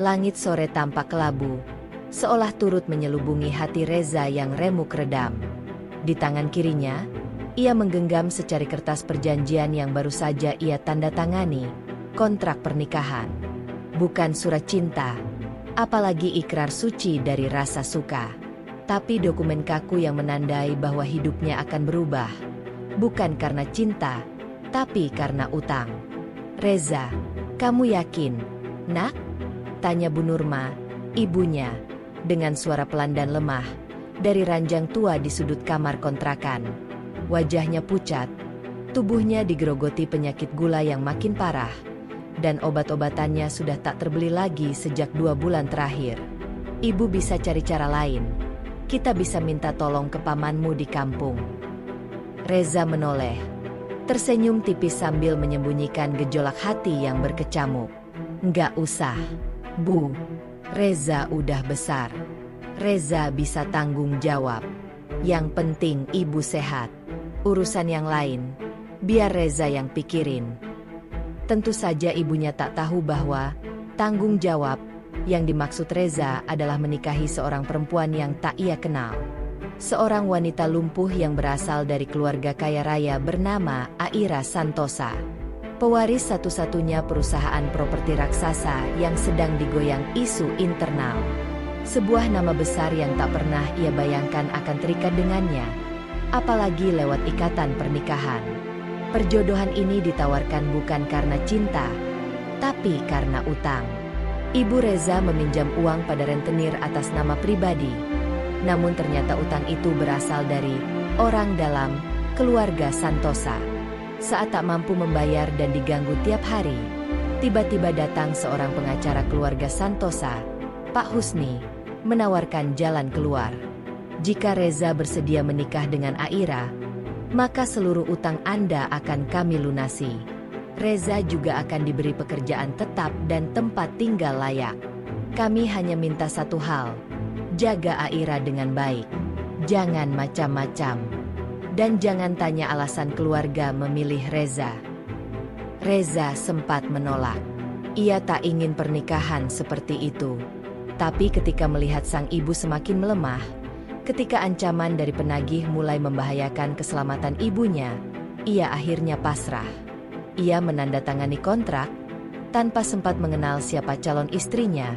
Langit sore tampak kelabu, seolah turut menyelubungi hati Reza yang remuk redam. Di tangan kirinya, ia menggenggam secari kertas perjanjian yang baru saja ia tanda tangani, kontrak pernikahan. Bukan surat cinta, apalagi ikrar suci dari rasa suka. Tapi dokumen kaku yang menandai bahwa hidupnya akan berubah. Bukan karena cinta, tapi karena utang. "Reza, kamu yakin, nak?" tanya Bu Nurma, ibunya, dengan suara pelan dan lemah, dari ranjang tua di sudut kamar kontrakan. Wajahnya pucat, tubuhnya digerogoti penyakit gula yang makin parah, dan obat-obatannya sudah tak terbeli lagi sejak 2 bulan terakhir. "Ibu bisa cari cara lain. Kita bisa minta tolong ke pamanmu di kampung." Reza menoleh, tersenyum tipis sambil menyembunyikan gejolak hati yang berkecamuk. "Nggak usah, Bu. Reza udah besar. Reza bisa tanggung jawab. Yang penting ibu sehat. Urusan yang lain, biar Reza yang pikirin." Tentu saja ibunya tak tahu bahwa tanggung jawab yang dimaksud Reza adalah menikahi seorang perempuan yang tak ia kenal. Seorang wanita lumpuh yang berasal dari keluarga kaya raya bernama Aira Santosa. Pewaris satu-satunya perusahaan properti raksasa yang sedang digoyang isu internal. Sebuah nama besar yang tak pernah ia bayangkan akan terikat dengannya, apalagi lewat ikatan pernikahan. Perjodohan ini ditawarkan bukan karena cinta, tapi karena utang. Ibu Reza meminjam uang pada rentenir atas nama pribadi. Namun ternyata utang itu berasal dari orang dalam keluarga Santosa. Saat tak mampu membayar dan diganggu tiap hari, tiba-tiba datang seorang pengacara keluarga Santosa, Pak Husni, menawarkan jalan keluar. "Jika Reza bersedia menikah dengan Aira, maka seluruh utang Anda akan kami lunasi. Reza juga akan diberi pekerjaan tetap dan tempat tinggal layak. Kami hanya minta satu hal, jaga Aira dengan baik. Jangan macam-macam. Dan jangan tanya alasan keluarga memilih Reza." Reza sempat menolak. Ia tak ingin pernikahan seperti itu. Tapi ketika melihat sang ibu semakin melemah, ketika ancaman dari penagih mulai membahayakan keselamatan ibunya, ia akhirnya pasrah. Ia menandatangani kontrak, tanpa sempat mengenal siapa calon istrinya,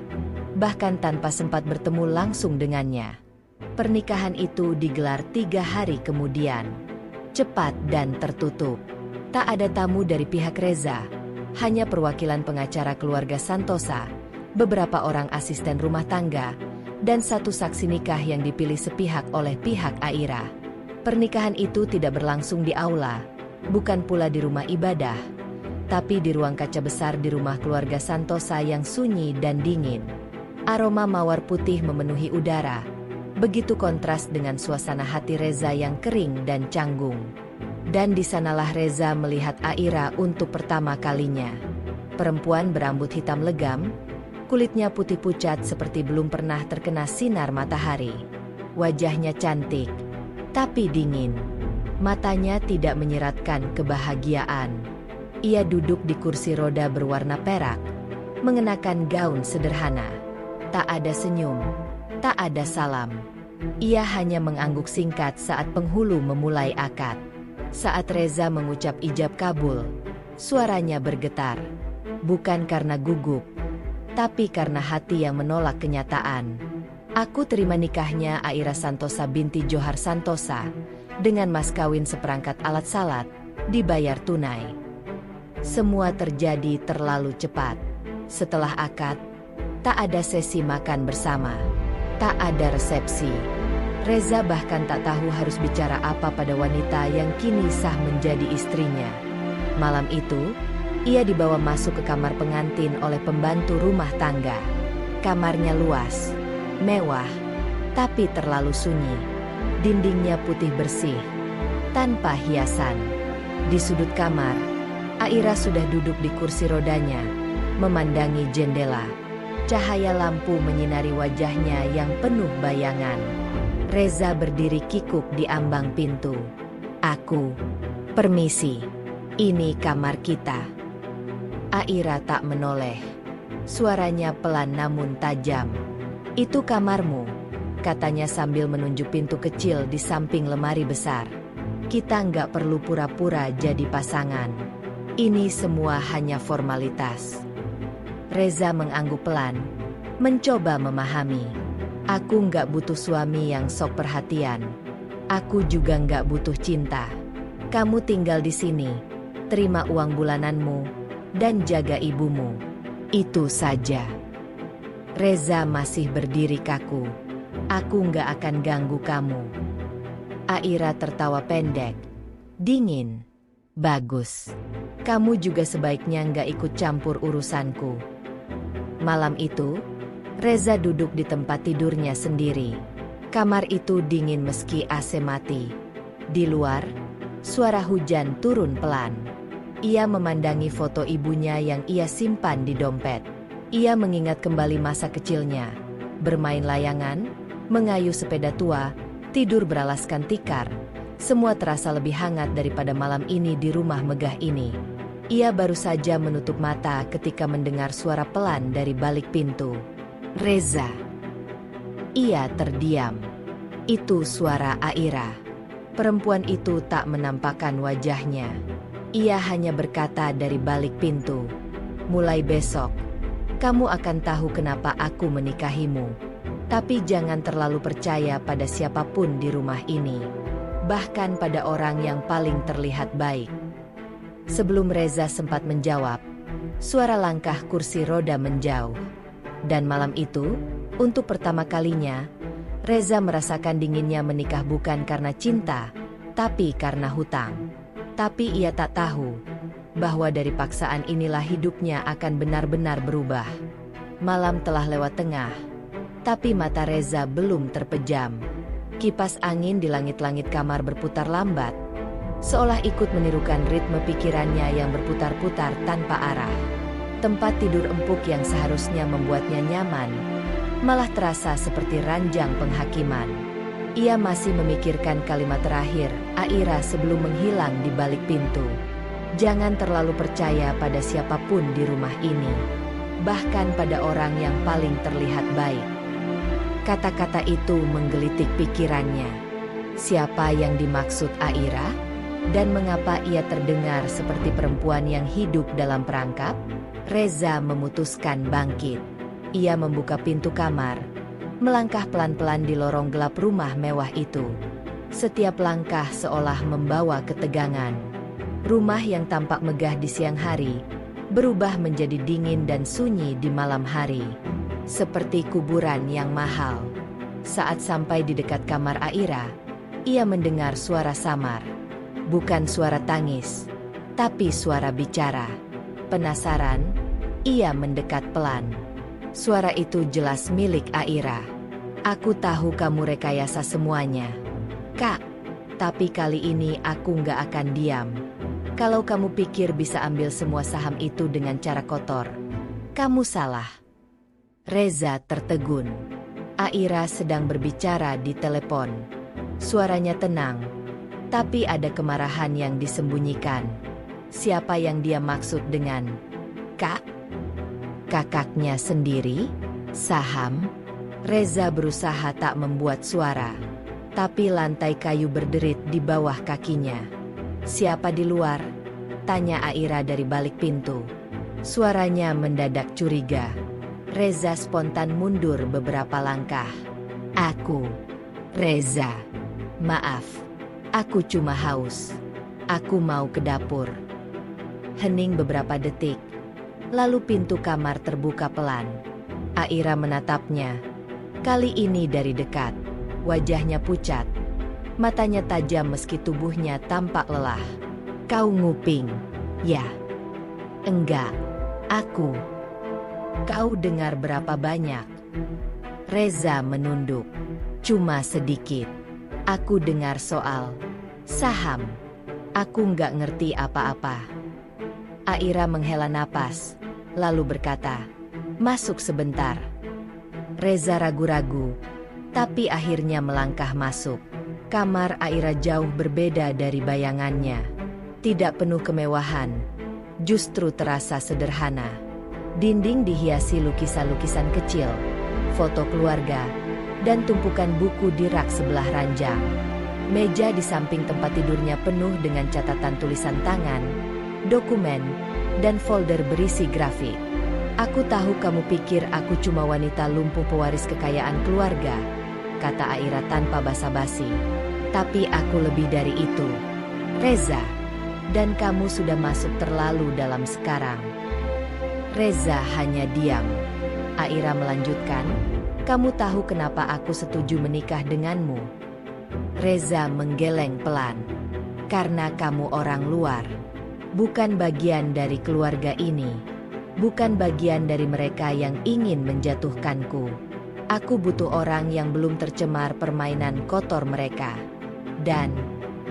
bahkan tanpa sempat bertemu langsung dengannya. Pernikahan itu digelar 3 hari kemudian. Cepat dan tertutup. Tak ada tamu dari pihak Reza, hanya perwakilan pengacara keluarga Santosa, beberapa orang asisten rumah tangga, dan satu saksi nikah yang dipilih sepihak oleh pihak Aira. Pernikahan itu tidak berlangsung di aula, bukan pula di rumah ibadah, tapi di ruang kaca besar di rumah keluarga Santosa yang sunyi dan dingin. Aroma mawar putih memenuhi udara, begitu kontras dengan suasana hati Reza yang kering dan canggung. Dan di sanalah Reza melihat Aira untuk pertama kalinya. Perempuan berambut hitam legam, kulitnya putih pucat seperti belum pernah terkena sinar matahari. Wajahnya cantik, tapi dingin. Matanya tidak menyiratkan kebahagiaan. Ia duduk di kursi roda berwarna perak, mengenakan gaun sederhana. Tak ada senyum, tak ada salam. Ia hanya mengangguk singkat saat penghulu memulai akad. Saat Reza mengucap ijab kabul, suaranya bergetar. Bukan karena gugup, tapi karena hati yang menolak kenyataan. "Aku terima nikahnya Aira Santosa binti Johar Santosa, dengan mas kawin seperangkat alat salat, dibayar tunai." Semua terjadi terlalu cepat. Setelah akad, tak ada sesi makan bersama, tak ada resepsi. Reza bahkan tak tahu harus bicara apa pada wanita yang kini sah menjadi istrinya. Malam itu, ia dibawa masuk ke kamar pengantin oleh pembantu rumah tangga. Kamarnya luas, mewah, tapi terlalu sunyi. Dindingnya putih bersih, tanpa hiasan. Di sudut kamar, Aira sudah duduk di kursi rodanya, memandangi jendela. Cahaya lampu menyinari wajahnya yang penuh bayangan. Reza berdiri kikuk di ambang pintu. "Aku, permisi, ini kamar kita." Aira tak menoleh. Suaranya pelan namun tajam. "Itu kamarmu," katanya sambil menunjuk pintu kecil di samping lemari besar. "Kita nggak perlu pura-pura jadi pasangan. Ini semua hanya formalitas." Reza mengangguk pelan, mencoba memahami. "Aku nggak butuh suami yang sok perhatian. Aku juga nggak butuh cinta. Kamu tinggal di sini, terima uang bulananmu, dan jaga ibumu. Itu saja." Reza masih berdiri kaku. "Aku nggak akan ganggu kamu." Aira tertawa pendek, dingin. "Bagus. Kamu juga sebaiknya nggak ikut campur urusanku." Malam itu, Reza duduk di tempat tidurnya sendiri. Kamar itu dingin meski AC mati. Di luar, suara hujan turun pelan. Ia memandangi foto ibunya yang ia simpan di dompet. Ia mengingat kembali masa kecilnya, bermain layangan, mengayuh sepeda tua, tidur beralaskan tikar. Semua terasa lebih hangat daripada malam ini di rumah megah ini. Ia baru saja menutup mata ketika mendengar suara pelan dari balik pintu. "Reza." Ia terdiam. Itu suara Aira. Perempuan itu tak menampakkan wajahnya. Ia hanya berkata dari balik pintu, "Mulai besok, kamu akan tahu kenapa aku menikahimu. Tapi jangan terlalu percaya pada siapapun di rumah ini. Bahkan pada orang yang paling terlihat baik." Sebelum Reza sempat menjawab, suara langkah kursi roda menjauh. Dan malam itu, untuk pertama kalinya, Reza merasakan dinginnya menikah bukan karena cinta, tapi karena hutang. Tapi ia tak tahu bahwa dari paksaan inilah hidupnya akan benar-benar berubah. Malam telah lewat tengah, tapi mata Reza belum terpejam. Kipas angin di langit-langit kamar berputar lambat, seolah ikut menirukan ritme pikirannya yang berputar-putar tanpa arah. Tempat tidur empuk yang seharusnya membuatnya nyaman, malah terasa seperti ranjang penghakiman. Ia masih memikirkan kalimat terakhir Aira sebelum menghilang di balik pintu. "Jangan terlalu percaya pada siapapun di rumah ini, bahkan pada orang yang paling terlihat baik." Kata-kata itu menggelitik pikirannya. Siapa yang dimaksud Aira? Dan mengapa ia terdengar seperti perempuan yang hidup dalam perangkap? Reza memutuskan bangkit. Ia membuka pintu kamar, melangkah pelan-pelan di lorong gelap rumah mewah itu. Setiap langkah seolah membawa ketegangan. Rumah yang tampak megah di siang hari, berubah menjadi dingin dan sunyi di malam hari. Seperti kuburan yang mahal. Saat sampai di dekat kamar Aira, ia mendengar suara samar. Bukan suara tangis, tapi suara bicara. Penasaran, ia mendekat pelan. Suara itu jelas milik Aira. "Aku tahu kamu rekayasa semuanya, Kak. Tapi kali ini aku nggak akan diam. Kalau kamu pikir bisa ambil semua saham itu dengan cara kotor, kamu salah." Reza tertegun. Aira sedang berbicara di telepon. Suaranya tenang, tapi ada kemarahan yang disembunyikan. Siapa yang dia maksud dengan "Kak"? Kakaknya sendiri? Saham? Reza berusaha tak membuat suara, tapi lantai kayu berderit di bawah kakinya. "Siapa di luar?" tanya Aira dari balik pintu. Suaranya mendadak curiga. Reza spontan mundur beberapa langkah. "Aku, Reza. Maaf, aku cuma haus. Aku mau ke dapur." Hening beberapa detik, lalu pintu kamar terbuka pelan. Aira menatapnya, kali ini dari dekat. Wajahnya pucat, matanya tajam meski tubuhnya tampak lelah. "Kau nguping, ya?" "Enggak, aku." "Kau dengar berapa banyak?" Reza menunduk. "Cuma sedikit. Aku dengar soal saham. Aku nggak ngerti apa-apa." Aira menghela napas, lalu berkata, "Masuk sebentar." Reza ragu-ragu, tapi akhirnya melangkah masuk. Kamar Aira jauh berbeda dari bayangannya. Tidak penuh kemewahan, justru terasa sederhana. Dinding dihiasi lukisan-lukisan kecil, foto keluarga, dan tumpukan buku di rak sebelah ranjang. Meja di samping tempat tidurnya penuh dengan catatan tulisan tangan, dokumen, dan folder berisi grafik. "Aku tahu kamu pikir aku cuma wanita lumpuh pewaris kekayaan keluarga," kata Aira tanpa basa-basi. "Tapi aku lebih dari itu, Reza. Dan kamu sudah masuk terlalu dalam sekarang." Reza hanya diam. Aira melanjutkan, "Kamu tahu kenapa aku setuju menikah denganmu?" Reza menggeleng pelan. "Karena kamu orang luar. Bukan bagian dari keluarga ini. Bukan bagian dari mereka yang ingin menjatuhkanku. Aku butuh orang yang belum tercemar permainan kotor mereka. Dan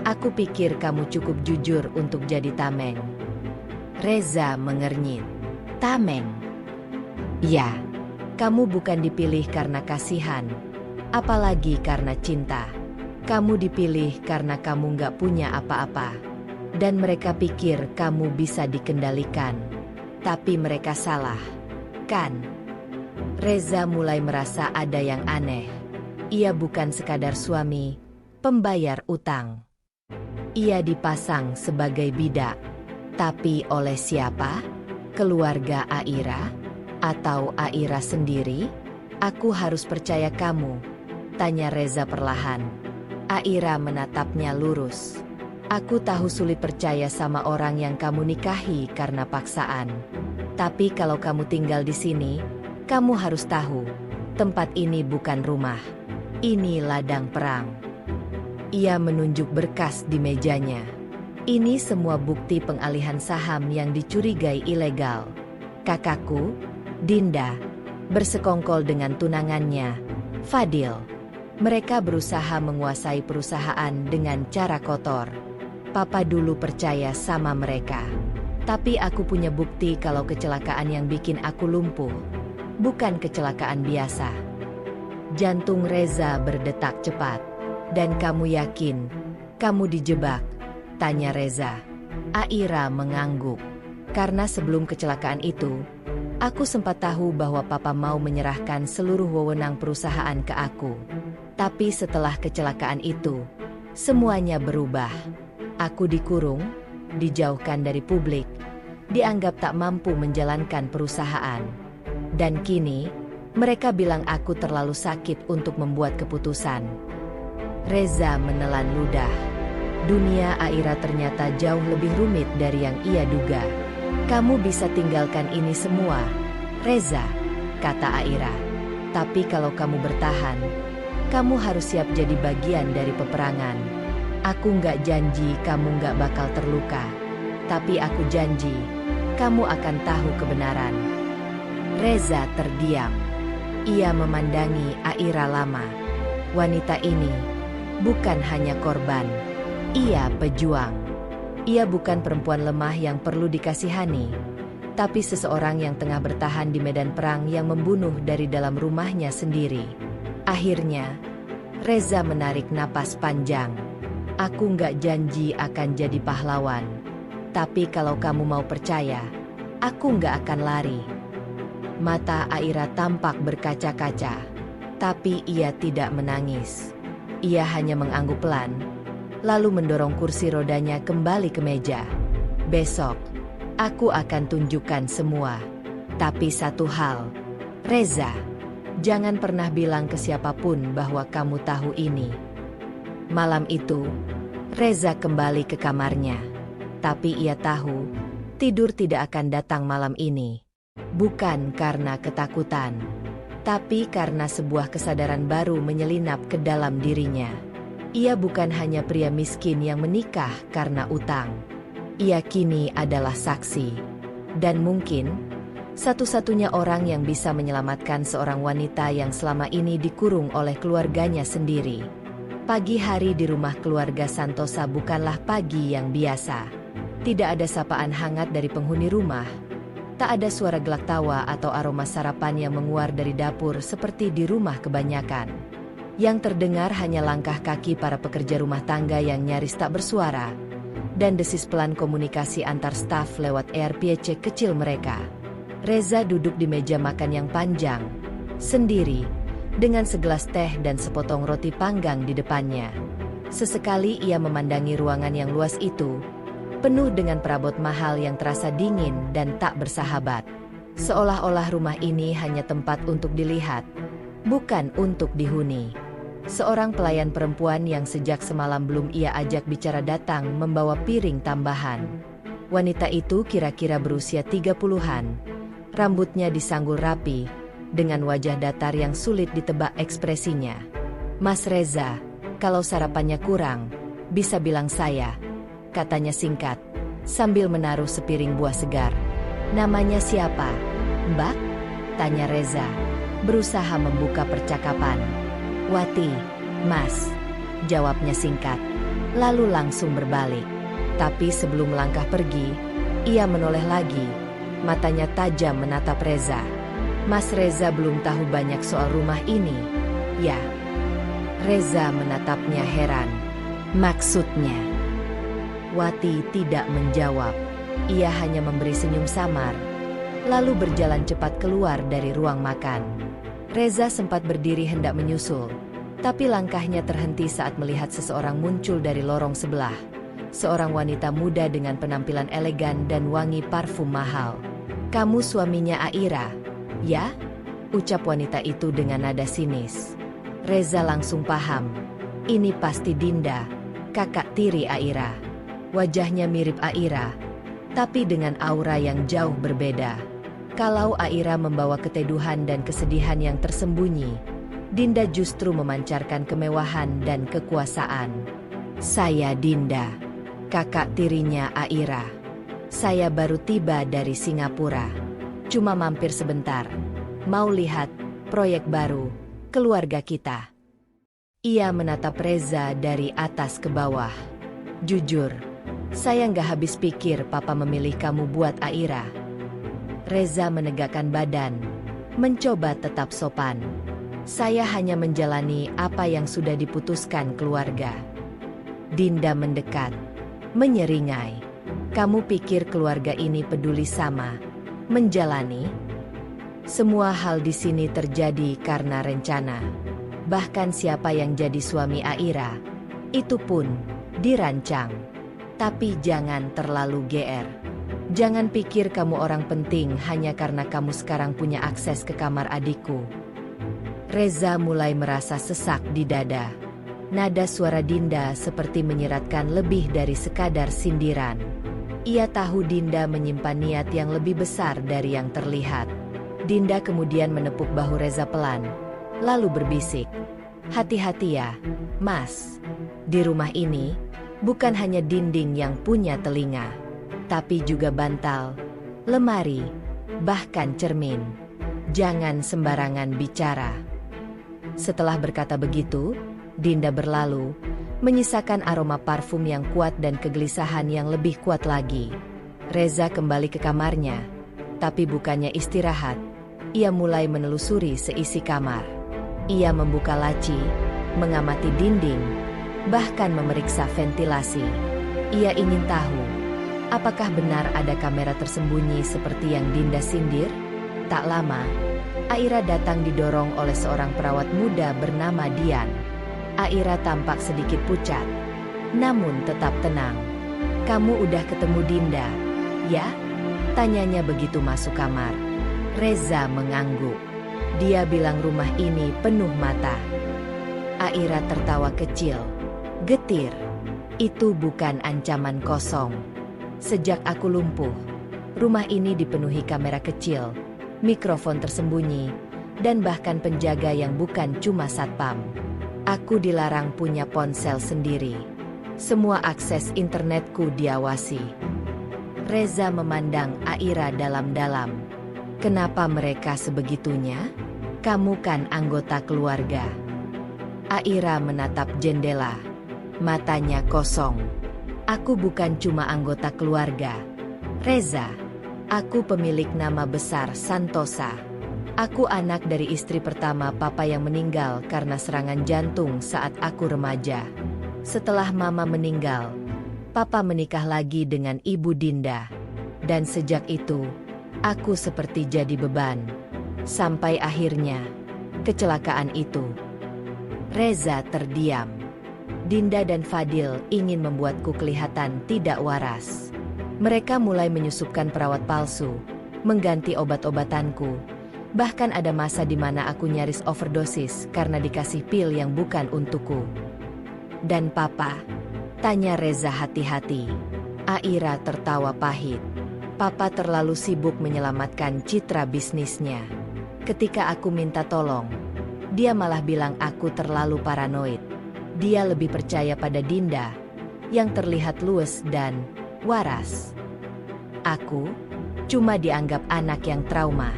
aku pikir kamu cukup jujur untuk jadi tameng." Reza mengernyit. "Tameng? Ya, kamu bukan dipilih karena kasihan, apalagi karena cinta. Kamu dipilih karena kamu nggak punya apa-apa. Dan mereka pikir kamu bisa dikendalikan. Tapi mereka salah, kan?" Reza mulai merasa ada yang aneh. Ia bukan sekadar suami, pembayar utang. Ia dipasang sebagai bidak. Tapi oleh siapa? Keluarga Aira? Atau Aira sendiri? "Aku harus percaya kamu?" tanya Reza perlahan. Aira menatapnya lurus. "Aku tahu sulit percaya sama orang yang kamu nikahi karena paksaan. Tapi kalau kamu tinggal di sini, kamu harus tahu, tempat ini bukan rumah. Ini ladang perang." Ia menunjuk berkas di mejanya. "Ini semua bukti pengalihan saham yang dicurigai ilegal. Kakakku, Dinda, bersekongkol dengan tunangannya, Fadil. Mereka berusaha menguasai perusahaan dengan cara kotor. Papa dulu percaya sama mereka. Tapi aku punya bukti kalau kecelakaan yang bikin aku lumpuh bukan kecelakaan biasa." Jantung Reza berdetak cepat. "Dan kamu yakin kamu dijebak?" tanya Reza. Aira mengangguk. "Karena sebelum kecelakaan itu, aku sempat tahu bahwa papa mau menyerahkan seluruh wewenang perusahaan ke aku. Tapi setelah kecelakaan itu, semuanya berubah. Aku dikurung, dijauhkan dari publik, dianggap tak mampu menjalankan perusahaan. Dan kini, mereka bilang aku terlalu sakit untuk membuat keputusan." Reza menelan ludah. Dunia Aira ternyata jauh lebih rumit dari yang ia duga. "Kamu bisa tinggalkan ini semua, Reza," kata Aira. "Tapi kalau kamu bertahan, kamu harus siap jadi bagian dari peperangan. Aku nggak janji kamu nggak bakal terluka. Tapi aku janji, kamu akan tahu kebenaran." Reza terdiam. Ia memandangi Aira lama. Wanita ini bukan hanya korban. Ia pejuang. Ia bukan perempuan lemah yang perlu dikasihani, tapi seseorang yang tengah bertahan di medan perang yang membunuh dari dalam rumahnya sendiri. Akhirnya, Reza menarik napas panjang. "Aku nggak janji akan jadi pahlawan. Tapi kalau kamu mau percaya, aku nggak akan lari." Mata Aira tampak berkaca-kaca. Tapi ia tidak menangis. Ia hanya mengangguk pelan, lalu mendorong kursi rodanya kembali ke meja. "Besok, aku akan tunjukkan semua. Tapi satu hal, Reza, jangan pernah bilang ke siapapun bahwa kamu tahu ini." Malam itu, Reza kembali ke kamarnya. Tapi ia tahu, tidur tidak akan datang malam ini. Bukan karena ketakutan, tapi karena sebuah kesadaran baru menyelinap ke dalam dirinya. Ia bukan hanya pria miskin yang menikah karena utang. Ia kini adalah saksi. Dan mungkin, satu-satunya orang yang bisa menyelamatkan seorang wanita yang selama ini dikurung oleh keluarganya sendiri. Pagi hari di rumah keluarga Santosa bukanlah pagi yang biasa. Tidak ada sapaan hangat dari penghuni rumah. Tak ada suara gelak tawa atau aroma sarapan yang menguar dari dapur seperti di rumah kebanyakan. Yang terdengar hanya langkah kaki para pekerja rumah tangga yang nyaris tak bersuara, dan desis pelan komunikasi antar staf lewat AirPC kecil mereka. Reza duduk di meja makan yang panjang, sendiri, dengan segelas teh dan sepotong roti panggang di depannya. Sesekali ia memandangi ruangan yang luas itu, penuh dengan perabot mahal yang terasa dingin dan tak bersahabat. Seolah-olah rumah ini hanya tempat untuk dilihat, bukan untuk dihuni. Seorang pelayan perempuan yang sejak semalam belum ia ajak bicara datang membawa piring tambahan. Wanita itu kira-kira berusia 30-an. Rambutnya disanggul rapi, dengan wajah datar yang sulit ditebak ekspresinya. "Mas Reza, kalau sarapannya kurang, bisa bilang saya," katanya singkat, sambil menaruh sepiring buah segar. "Namanya siapa, Mbak?" tanya Reza, berusaha membuka percakapan. "Wati, Mas," jawabnya singkat, lalu langsung berbalik. Tapi sebelum melangkah pergi, ia menoleh lagi, matanya tajam menatap Reza. "Mas Reza belum tahu banyak soal rumah ini, ya?" Reza menatapnya heran. "Maksudnya?" Wati tidak menjawab. Ia hanya memberi senyum samar, lalu berjalan cepat keluar dari ruang makan. Reza sempat berdiri hendak menyusul, tapi langkahnya terhenti saat melihat seseorang muncul dari lorong sebelah. Seorang wanita muda dengan penampilan elegan dan wangi parfum mahal. "Kamu suaminya Aira, ya?" ucap wanita itu dengan nada sinis. Reza langsung paham. Ini pasti Dinda, kakak tiri Aira. Wajahnya mirip Aira, tapi dengan aura yang jauh berbeda. Kalau Aira membawa keteduhan dan kesedihan yang tersembunyi, Dinda justru memancarkan kemewahan dan kekuasaan. "Saya Dinda, kakak tirinya Aira. Saya baru tiba dari Singapura. Cuma mampir sebentar. Mau lihat proyek baru keluarga kita." Ia menatap Reza dari atas ke bawah. "Jujur, saya nggak habis pikir papa memilih kamu buat Aira." Reza menegakkan badan, mencoba tetap sopan. "Saya hanya menjalani apa yang sudah diputuskan keluarga." Dinda mendekat, menyeringai. "Kamu pikir keluarga ini peduli sama menjalani? Semua hal di sini terjadi karena rencana. Bahkan siapa yang jadi suami Aira, itu pun dirancang. Tapi jangan terlalu GR. Jangan pikir kamu orang penting hanya karena kamu sekarang punya akses ke kamar adikku." Reza mulai merasa sesak di dada. Nada suara Dinda seperti menyeratkan lebih dari sekadar sindiran. Ia tahu Dinda menyimpan niat yang lebih besar dari yang terlihat. Dinda kemudian menepuk bahu Reza pelan, lalu berbisik, "Hati-hati ya, Mas. Di rumah ini, bukan hanya dinding yang punya telinga, tapi juga bantal, lemari, bahkan cermin. Jangan sembarangan bicara." Setelah berkata begitu, Dinda berlalu, menyisakan aroma parfum yang kuat dan kegelisahan yang lebih kuat lagi. Reza kembali ke kamarnya, tapi bukannya istirahat, ia mulai menelusuri seisi kamar. Ia membuka laci, mengamati dinding, bahkan memeriksa ventilasi. Ia ingin tahu, apakah benar ada kamera tersembunyi seperti yang Dinda sindir? Tak lama, Aira datang didorong oleh seorang perawat muda bernama Dian. Aira tampak sedikit pucat, namun tetap tenang. "Kamu udah ketemu Dinda, ya?" tanyanya begitu masuk kamar. Reza mengangguk. Dia bilang rumah ini penuh mata. Aira tertawa kecil, getir. "Itu bukan ancaman kosong. Sejak aku lumpuh, rumah ini dipenuhi kamera kecil, mikrofon tersembunyi, dan bahkan penjaga yang bukan cuma satpam. Aku dilarang punya ponsel sendiri. Semua akses internetku diawasi." Reza memandang Aira dalam-dalam. "Kenapa mereka sebegitunya? Kamu kan anggota keluarga." Aira menatap jendela, matanya kosong. "Aku bukan cuma anggota keluarga, Reza. Aku pemilik nama besar Santosa. Aku anak dari istri pertama papa yang meninggal karena serangan jantung saat aku remaja. Setelah mama meninggal, papa menikah lagi dengan ibu Dinda. Dan sejak itu, Aku seperti jadi beban. Sampai akhirnya, kecelakaan itu. Reza terdiam. Dinda dan Fadil ingin membuatku kelihatan tidak waras. Mereka mulai menyusupkan perawat palsu, mengganti obat-obatanku. Bahkan ada masa di mana aku nyaris overdosis karena dikasih pil yang bukan untukku. Dan papa? Tanya Reza hati-hati. Aira tertawa pahit. Papa terlalu sibuk menyelamatkan citra bisnisnya. Ketika aku minta tolong, dia malah bilang aku terlalu paranoid. Dia lebih percaya pada Dinda, yang terlihat luwes dan waras. Aku cuma dianggap anak yang trauma.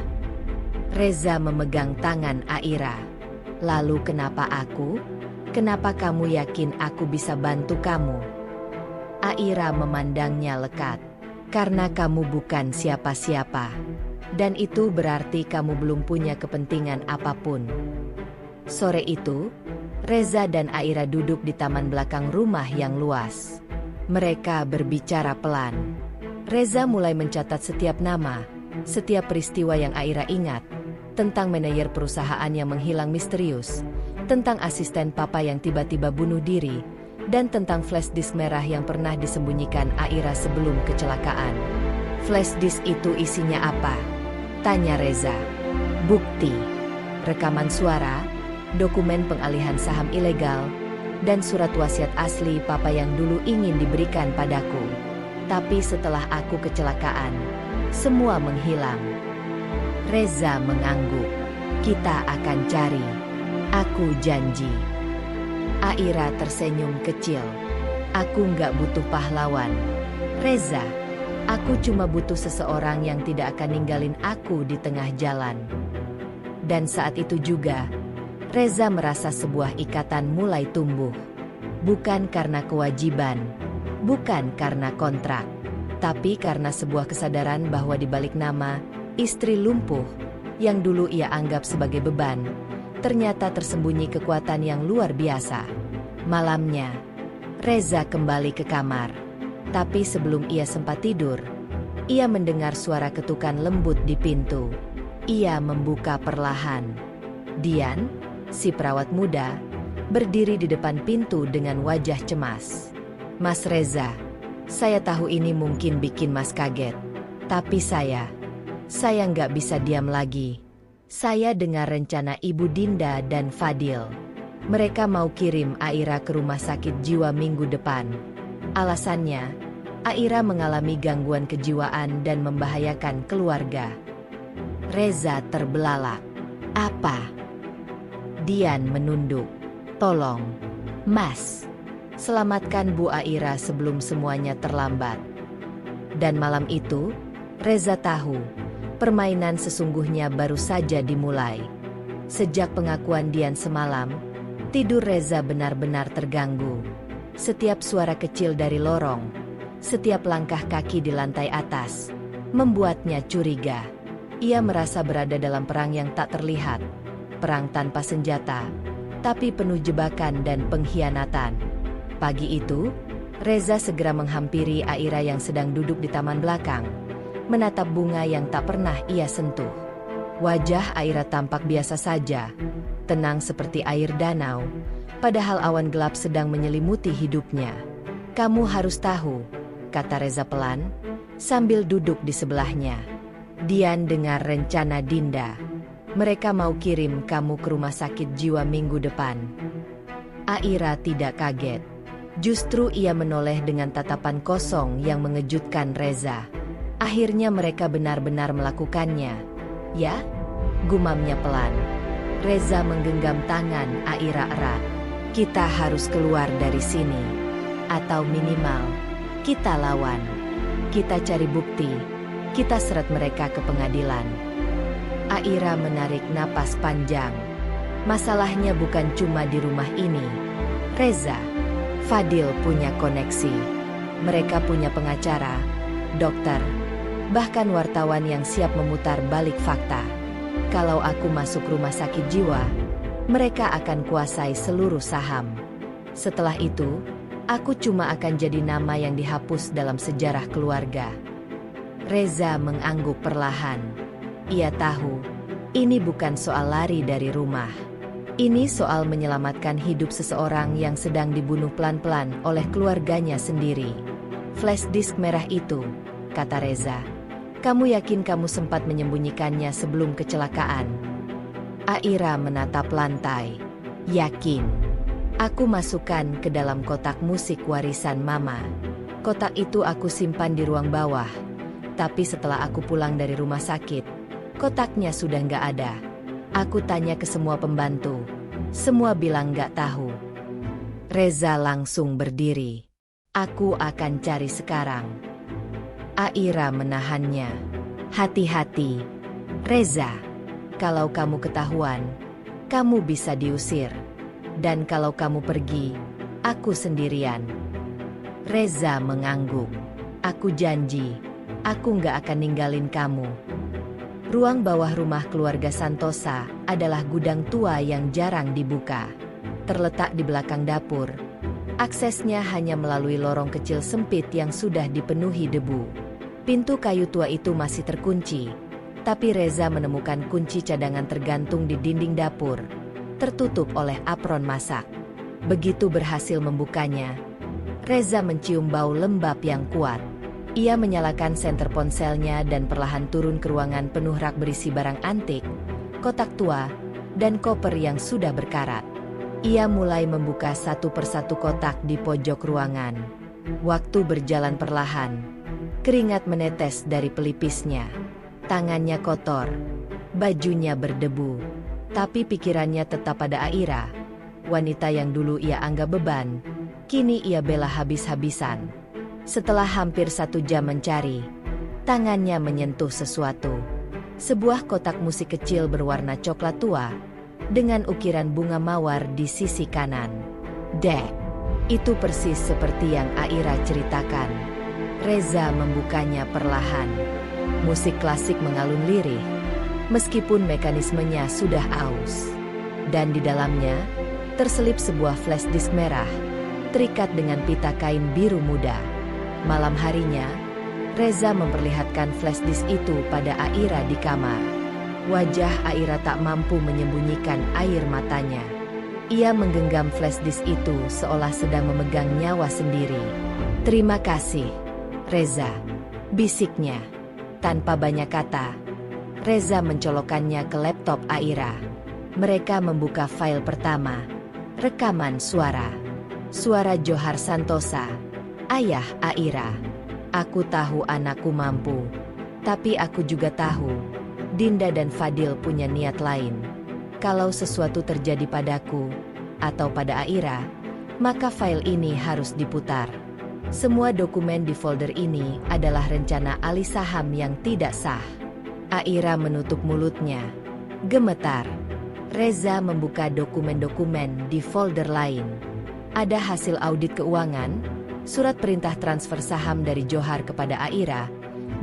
Reza memegang tangan Aira. Lalu kenapa aku? Kenapa kamu yakin aku bisa bantu kamu? Aira memandangnya lekat. Karena kamu bukan siapa-siapa. Dan itu berarti kamu belum punya kepentingan apapun. Sore itu, Reza dan Aira duduk di taman belakang rumah yang luas. Mereka berbicara pelan. Reza mulai mencatat setiap nama, setiap peristiwa yang Aira ingat, tentang manajer perusahaan yang menghilang misterius, tentang asisten papa yang tiba-tiba bunuh diri, dan tentang flash disk merah yang pernah disembunyikan Aira sebelum kecelakaan. Flash disk itu isinya apa? Tanya Reza. Bukti, rekaman suara, dokumen pengalihan saham ilegal, dan surat wasiat asli papa yang dulu ingin diberikan padaku. Tapi setelah aku kecelakaan, semua menghilang. Reza mengangguk. Kita akan cari. Aku janji. Aira tersenyum kecil. Aku nggak butuh pahlawan. Reza, aku cuma butuh seseorang yang tidak akan ninggalin aku di tengah jalan. Dan saat itu juga, Reza merasa sebuah ikatan mulai tumbuh. Bukan karena kewajiban, bukan karena kontrak, tapi karena sebuah kesadaran bahwa di balik nama istri lumpuh yang dulu ia anggap sebagai beban, ternyata tersembunyi kekuatan yang luar biasa. Malamnya, Reza kembali ke kamar. Tapi sebelum ia sempat tidur, ia mendengar suara ketukan lembut di pintu. Ia membuka perlahan. Dian, si perawat muda, berdiri di depan pintu dengan wajah cemas. Mas Reza, saya tahu ini mungkin bikin Mas kaget. Tapi saya nggak bisa diam lagi. Saya dengar rencana Ibu Dinda dan Fadil. Mereka mau kirim Aira ke rumah sakit jiwa minggu depan. Alasannya, Aira mengalami gangguan kejiwaan dan membahayakan keluarga. Reza terbelalak. Apa? Dian menunduk. Tolong, Mas, selamatkan Bu Aira sebelum semuanya terlambat. Dan malam itu, Reza tahu, permainan sesungguhnya baru saja dimulai. Sejak pengakuan Dian semalam, tidur Reza benar-benar terganggu. Setiap suara kecil dari lorong, setiap langkah kaki di lantai atas, membuatnya curiga. Ia merasa berada dalam perang yang tak terlihat. Perang tanpa senjata, tapi penuh jebakan dan pengkhianatan. Pagi itu, Reza segera menghampiri Aira yang sedang duduk di taman belakang, menatap bunga yang tak pernah ia sentuh. Wajah Aira tampak biasa saja, tenang seperti air danau, padahal awan gelap sedang menyelimuti hidupnya. Kamu harus tahu, kata Reza pelan, sambil duduk di sebelahnya. Dian dengar rencana Dinda. Mereka mau kirim kamu ke rumah sakit jiwa minggu depan. Aira tidak kaget. Justru ia menoleh dengan tatapan kosong yang mengejutkan Reza. Akhirnya mereka benar-benar melakukannya. Ya? Gumamnya pelan. Reza menggenggam tangan Aira erat. Kita harus keluar dari sini. Atau minimal, kita lawan. Kita cari bukti. Kita seret mereka ke pengadilan. Aira menarik napas panjang. Masalahnya bukan cuma di rumah ini. Reza, Fadil punya koneksi. Mereka punya pengacara, dokter, bahkan wartawan yang siap memutar balik fakta. Kalau aku masuk rumah sakit jiwa, mereka akan kuasai seluruh saham. Setelah itu, aku cuma akan jadi nama yang dihapus dalam sejarah keluarga. Reza mengangguk perlahan. Ia tahu, ini bukan soal lari dari rumah. Ini soal menyelamatkan hidup seseorang yang sedang dibunuh pelan-pelan oleh keluarganya sendiri. Flash disk merah itu, kata Reza. Kamu yakin kamu sempat menyembunyikannya sebelum kecelakaan? Aira menatap lantai. Yakin. Aku masukkan ke dalam kotak musik warisan Mama. Kotak itu aku simpan di ruang bawah. Tapi setelah aku pulang dari rumah sakit, kotaknya sudah nggak ada. Aku tanya ke semua pembantu. Semua bilang nggak tahu. Reza langsung berdiri. Aku akan cari sekarang. Aira menahannya. Hati-hati. Reza, kalau kamu ketahuan, kamu bisa diusir. Dan kalau kamu pergi, aku sendirian. Reza mengangguk. Aku janji. Aku nggak akan ninggalin kamu. Ruang bawah rumah keluarga Santosa adalah gudang tua yang jarang dibuka. Terletak di belakang dapur. Aksesnya hanya melalui lorong kecil sempit yang sudah dipenuhi debu. Pintu kayu tua itu masih terkunci. Tapi Reza menemukan kunci cadangan tergantung di dinding dapur. Tertutup oleh apron masak. Begitu berhasil membukanya, Reza mencium bau lembab yang kuat. Ia menyalakan senter ponselnya dan perlahan turun ke ruangan penuh rak berisi barang antik, kotak tua, dan koper yang sudah berkarat. Ia mulai membuka satu persatu kotak di pojok ruangan. Waktu berjalan perlahan. Keringat menetes dari pelipisnya. Tangannya kotor. Bajunya berdebu. Tapi pikirannya tetap pada Aira. Wanita yang dulu ia anggap beban, kini ia bela habis-habisan. Setelah hampir 1 jam mencari, tangannya menyentuh sesuatu. Sebuah kotak musik kecil berwarna coklat tua, dengan ukiran bunga mawar di sisi kanan. Dek, itu persis seperti yang Aira ceritakan. Reza membukanya perlahan. Musik klasik mengalun lirih, meskipun mekanismenya sudah aus. Dan di dalamnya, terselip sebuah flash disk merah, terikat dengan pita kain biru muda. Malam harinya, Reza memperlihatkan flash disk itu pada Aira di kamar. Wajah Aira tak mampu menyembunyikan air matanya. Ia menggenggam flash disk itu seolah sedang memegang nyawa sendiri. Terima kasih, Reza, bisiknya. Tanpa banyak kata, Reza mencolokkannya ke laptop Aira. Mereka membuka file pertama. Rekaman suara. Suara Johar Santosa. Ayah Aira. Aku tahu anakku mampu. Tapi aku juga tahu, Dinda dan Fadil punya niat lain. Kalau sesuatu terjadi padaku, atau pada Aira, maka file ini harus diputar. Semua dokumen di folder ini adalah rencana alih saham yang tidak sah. Aira menutup mulutnya. Gemetar. Reza membuka dokumen-dokumen di folder lain. Ada hasil audit keuangan, surat perintah transfer saham dari Johar kepada Aira,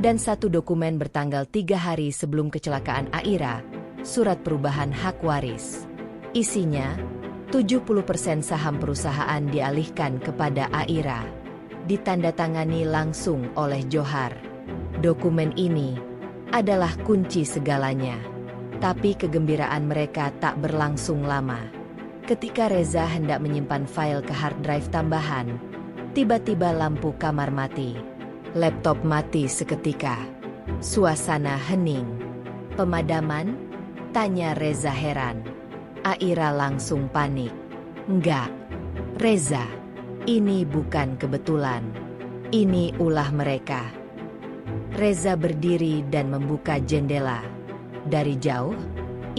dan satu dokumen bertanggal 3 hari sebelum kecelakaan Aira, surat perubahan hak waris. Isinya, 70% saham perusahaan dialihkan kepada Aira. Ditandatangani langsung oleh Johar. Dokumen ini adalah kunci segalanya. Tapi kegembiraan mereka tak berlangsung lama. Ketika Reza hendak menyimpan file ke hard drive tambahan, tiba-tiba lampu kamar mati. Laptop mati seketika. Suasana hening. Pemadaman? Tanya Reza heran. Aira langsung panik. Enggak, Reza. Ini bukan kebetulan. Ini ulah mereka. Reza berdiri dan membuka jendela. Dari jauh,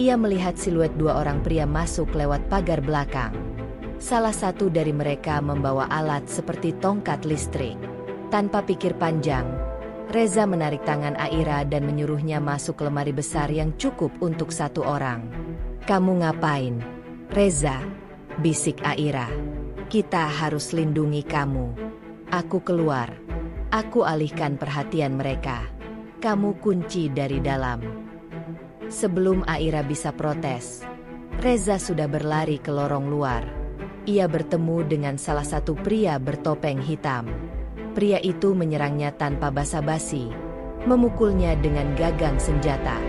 ia melihat siluet 2 orang pria masuk lewat pagar belakang. Salah satu dari mereka membawa alat seperti tongkat listrik. Tanpa pikir panjang, Reza menarik tangan Aira dan menyuruhnya masuk ke lemari besar yang cukup untuk 1 orang. Kamu ngapain, Reza? Bisik Aira. Kita harus lindungi kamu. Aku keluar. Aku alihkan perhatian mereka. Kamu kunci dari dalam. Sebelum Aira bisa protes, Reza sudah berlari ke lorong luar. Ia bertemu dengan salah satu pria bertopeng hitam. Pria itu menyerangnya tanpa basa-basi. memukulnya dengan gagang senjata.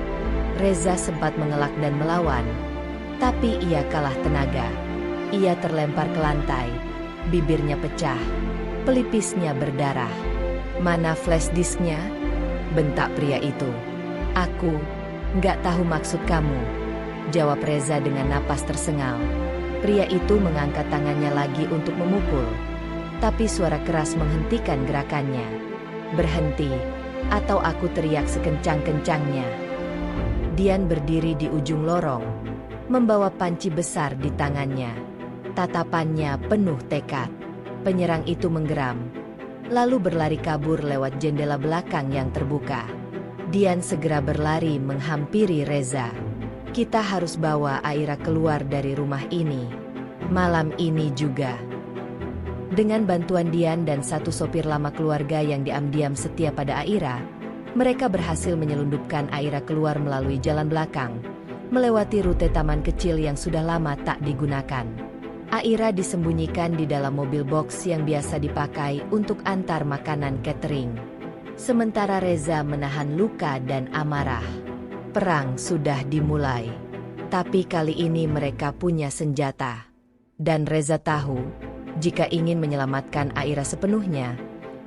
Reza sempat mengelak dan melawan, tapi ia kalah tenaga. Ia terlempar ke lantai, bibirnya pecah, pelipisnya berdarah. "Mana flash disknya?" bentak pria itu. "Aku nggak tahu maksud kamu," jawab Reza dengan napas tersengal. Pria itu mengangkat tangannya lagi untuk memukul, tapi suara keras menghentikan gerakannya. "Berhenti, atau aku teriak sekencang-kencangnya." Dian berdiri di ujung lorong, membawa panci besar di tangannya. Tatapannya penuh tekad. Penyerang itu menggeram, lalu berlari kabur lewat jendela belakang yang terbuka. Dian segera berlari menghampiri Reza. "Kita harus bawa Aira keluar dari rumah ini. Malam ini juga." Dengan bantuan Dian dan satu sopir lama keluarga yang diam-diam setia pada Aira, mereka berhasil menyelundupkan Aira keluar melalui jalan belakang, melewati rute taman kecil yang sudah lama tak digunakan. Aira disembunyikan di dalam mobil box yang biasa dipakai untuk antar makanan catering. Sementara Reza menahan luka dan amarah. Perang sudah dimulai. Tapi kali ini mereka punya senjata. Dan Reza tahu, jika ingin menyelamatkan Aira sepenuhnya,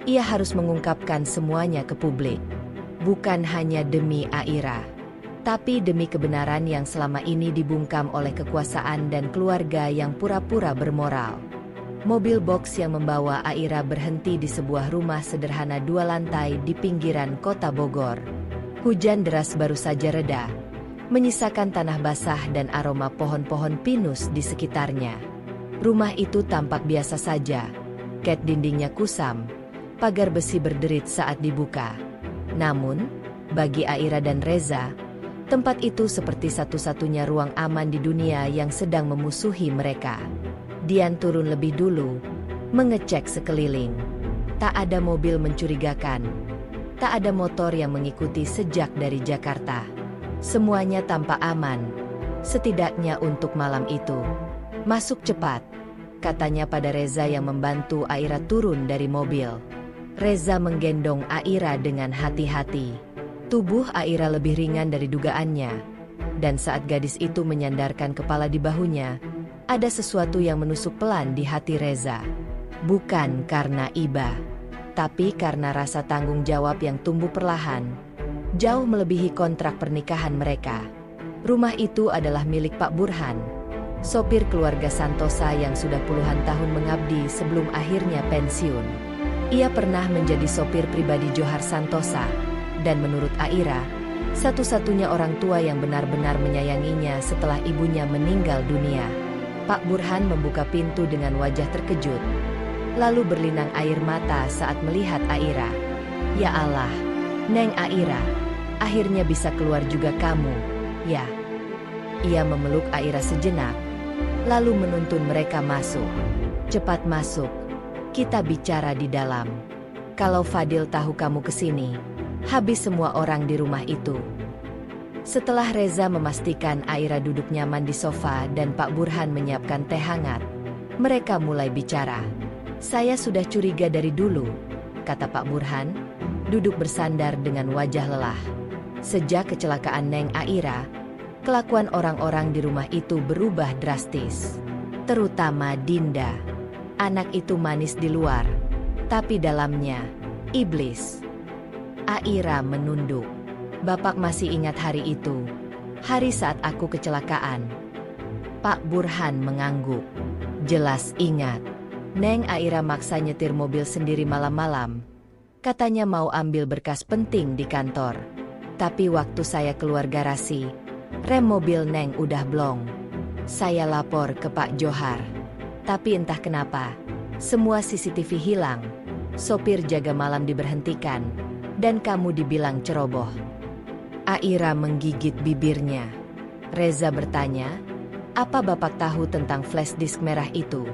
ia harus mengungkapkan semuanya ke publik. Bukan hanya demi Aira, tapi demi kebenaran yang selama ini dibungkam oleh kekuasaan dan keluarga yang pura-pura bermoral. Mobil box yang membawa Aira berhenti di sebuah rumah sederhana 2 lantai di pinggiran kota Bogor. Hujan deras baru saja reda, menyisakan tanah basah dan aroma pohon-pohon pinus di sekitarnya. Rumah itu tampak biasa saja, cat dindingnya kusam, pagar besi berderit saat dibuka. Namun, bagi Aira dan Reza, tempat itu seperti satu-satunya ruang aman di dunia yang sedang memusuhi mereka. Dian turun lebih dulu, mengecek sekeliling. Tak ada mobil mencurigakan. Tak ada motor yang mengikuti sejak dari Jakarta. Semuanya tampak aman, setidaknya untuk malam itu. "Masuk cepat," katanya pada Reza yang membantu Aira turun dari mobil. Reza menggendong Aira dengan hati-hati. Tubuh Aira lebih ringan dari dugaannya, dan saat gadis itu menyandarkan kepala di bahunya, ada sesuatu yang menusuk pelan di hati Reza. Bukan karena iba, tapi karena rasa tanggung jawab yang tumbuh perlahan, jauh melebihi kontrak pernikahan mereka. Rumah itu adalah milik Pak Burhan, sopir keluarga Santosa yang sudah puluhan tahun mengabdi sebelum akhirnya pensiun. Ia pernah menjadi sopir pribadi Johar Santosa, dan menurut Aira, satu-satunya orang tua yang benar-benar menyayanginya setelah ibunya meninggal dunia. Pak Burhan membuka pintu dengan wajah terkejut, lalu berlinang air mata saat melihat Aira. "Ya Allah, Neng Aira, akhirnya bisa keluar juga kamu, ya?" Ia memeluk Aira sejenak, lalu menuntun mereka masuk. "Cepat masuk, kita bicara di dalam. Kalau Fadil tahu kamu kesini, habis semua orang di rumah itu." Setelah Reza memastikan Aira duduk nyaman di sofa dan Pak Burhan menyiapkan teh hangat, mereka mulai bicara. "Saya sudah curiga dari dulu," kata Pak Burhan, duduk bersandar dengan wajah lelah. "Sejak kecelakaan Neng Aira, kelakuan orang-orang di rumah itu berubah drastis. Terutama Dinda. Anak itu manis di luar, tapi dalamnya, iblis." Aira menunduk. "Bapak masih ingat hari itu? Hari saat aku kecelakaan?" Pak Burhan mengangguk. "Jelas ingat. Neng Aira maksa nyetir mobil sendiri malam-malam. Katanya mau ambil berkas penting di kantor. Tapi waktu saya keluar garasi, rem mobil Neng udah blong. Saya lapor ke Pak Johar. Tapi entah kenapa, semua CCTV hilang. Sopir jaga malam diberhentikan, dan kamu dibilang ceroboh." Aira menggigit bibirnya. Reza bertanya, "Apa Bapak tahu tentang flash disk merah itu?"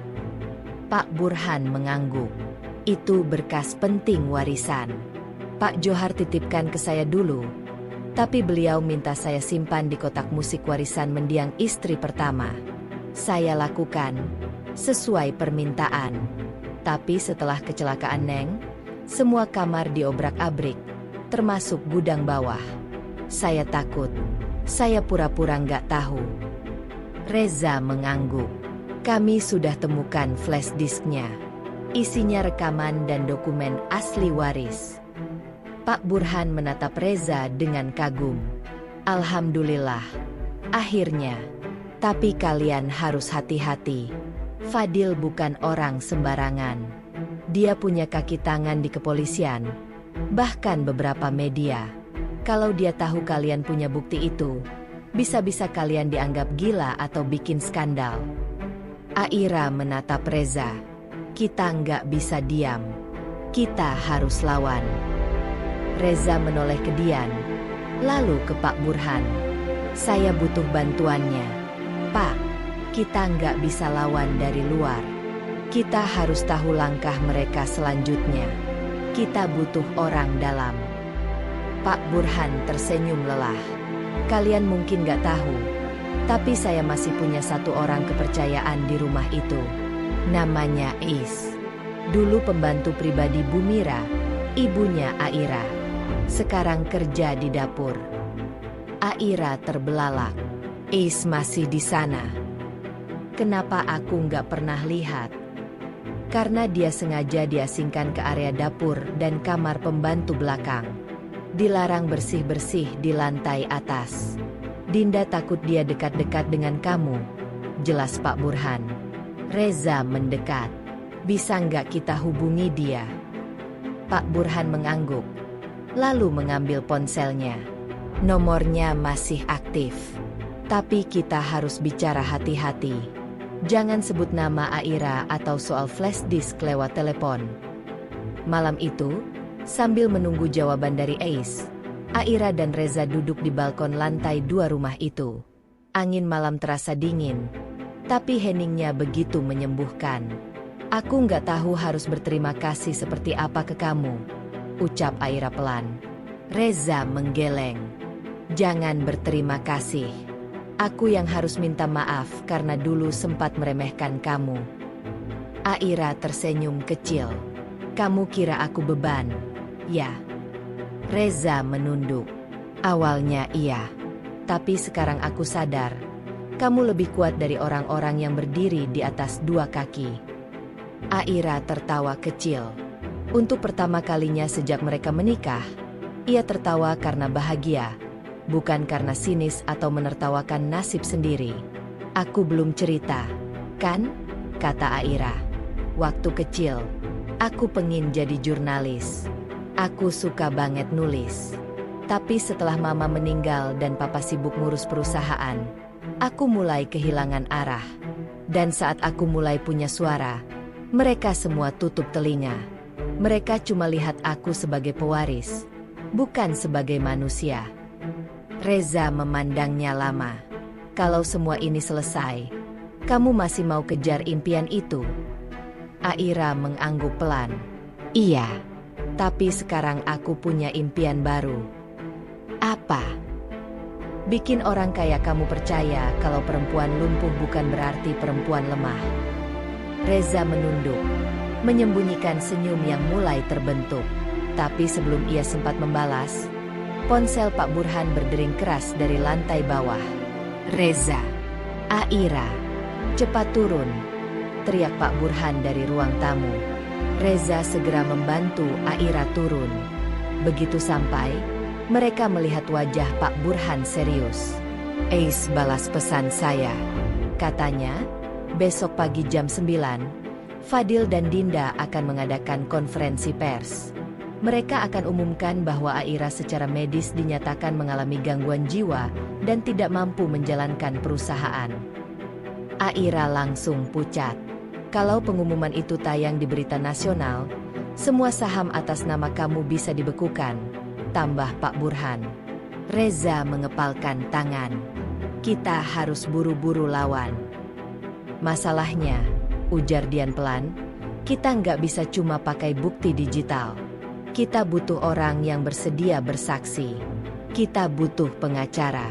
Pak Burhan mengangguk. "Itu berkas penting warisan. Pak Johar titipkan ke saya dulu, tapi beliau minta saya simpan di kotak musik warisan mendiang istri pertama. Saya lakukan sesuai permintaan. Tapi setelah kecelakaan Neng, semua kamar diobrak-abrik. termasuk gudang bawah. Saya takut. Saya pura-pura nggak tahu. Reza mengangguk. Kami sudah temukan flash disknya. Isinya rekaman dan dokumen asli waris. Pak Burhan menatap Reza dengan kagum. Alhamdulillah. Akhirnya. Tapi kalian harus hati-hati. Fadil bukan orang sembarangan. Dia punya kaki tangan di kepolisian. Bahkan beberapa media. Kalau dia tahu kalian punya bukti itu, bisa-bisa kalian dianggap gila atau bikin skandal. Aira menatap Reza. Kita nggak bisa diam. Kita harus lawan. Reza menoleh ke Dian, lalu ke Pak Burhan. Saya butuh bantuannya. Pak, kita nggak bisa lawan dari luar. Kita harus tahu langkah mereka selanjutnya. Kita butuh orang dalam. Pak Burhan tersenyum lelah. Kalian mungkin nggak tahu, tapi saya masih punya satu orang kepercayaan di rumah itu. Namanya Is. Dulu pembantu pribadi Bu Mira, ibunya Aira. Sekarang kerja di dapur. Aira terbelalak. Is masih di sana. Kenapa aku nggak pernah lihat? Karena dia sengaja diasingkan ke area dapur dan kamar pembantu belakang. Dilarang bersih-bersih di lantai atas. Dinda takut dia dekat-dekat dengan kamu. Jelas Pak Burhan. Reza mendekat. Bisa nggak kita hubungi dia? Pak Burhan mengangguk. Lalu mengambil ponselnya. Nomornya masih aktif. Tapi kita harus bicara hati-hati. Jangan sebut nama Aira atau soal flash disk lewat telepon. Malam itu, sambil menunggu jawaban dari Ais, Aira dan Reza duduk di balkon lantai 2 rumah itu. Angin malam terasa dingin, tapi heningnya begitu menyembuhkan. Aku nggak tahu harus berterima kasih seperti apa ke kamu, ucap Aira pelan. Reza menggeleng. Jangan berterima kasih. Aku yang harus minta maaf karena dulu sempat meremehkan kamu. Aira tersenyum kecil. Kamu kira aku beban? Ya. Reza menunduk. Awalnya iya. Tapi sekarang aku sadar. Kamu lebih kuat dari orang-orang yang berdiri di atas 2 kaki. Aira tertawa kecil. Untuk pertama kalinya sejak mereka menikah, ia tertawa karena bahagia. Bukan karena sinis atau menertawakan nasib sendiri. Aku belum cerita, kan? Kata Aira. Waktu kecil, aku pengen jadi jurnalis. Aku suka banget nulis. Tapi setelah mama meninggal dan papa sibuk ngurus perusahaan, aku mulai kehilangan arah. Dan saat aku mulai punya suara, mereka semua tutup telinga. Mereka cuma lihat aku sebagai pewaris, bukan sebagai manusia. Reza memandangnya lama. Kalau semua ini selesai, kamu masih mau kejar impian itu? Aira mengangguk pelan. Iya, tapi sekarang aku punya impian baru. Apa? Bikin orang kayak kamu percaya kalau perempuan lumpuh bukan berarti perempuan lemah. Reza menunduk, menyembunyikan senyum yang mulai terbentuk. Tapi sebelum ia sempat membalas, ponsel Pak Burhan berdering keras dari lantai bawah. Reza, Aira, cepat turun, teriak Pak Burhan dari ruang tamu. Reza segera membantu Aira turun. Begitu sampai, mereka melihat wajah Pak Burhan serius. Ais balas pesan saya, katanya, besok pagi jam 9, Fadil dan Dinda akan mengadakan konferensi pers. Mereka akan umumkan bahwa Aira secara medis dinyatakan mengalami gangguan jiwa dan tidak mampu menjalankan perusahaan. Aira langsung pucat. Kalau pengumuman itu tayang di berita nasional, semua saham atas nama kamu bisa dibekukan, tambah Pak Burhan. Reza mengepalkan tangan. Kita harus buru-buru lawan. Masalahnya, ujar Dian pelan, kita nggak bisa cuma pakai bukti digital. Kita butuh orang yang bersedia bersaksi. Kita butuh pengacara.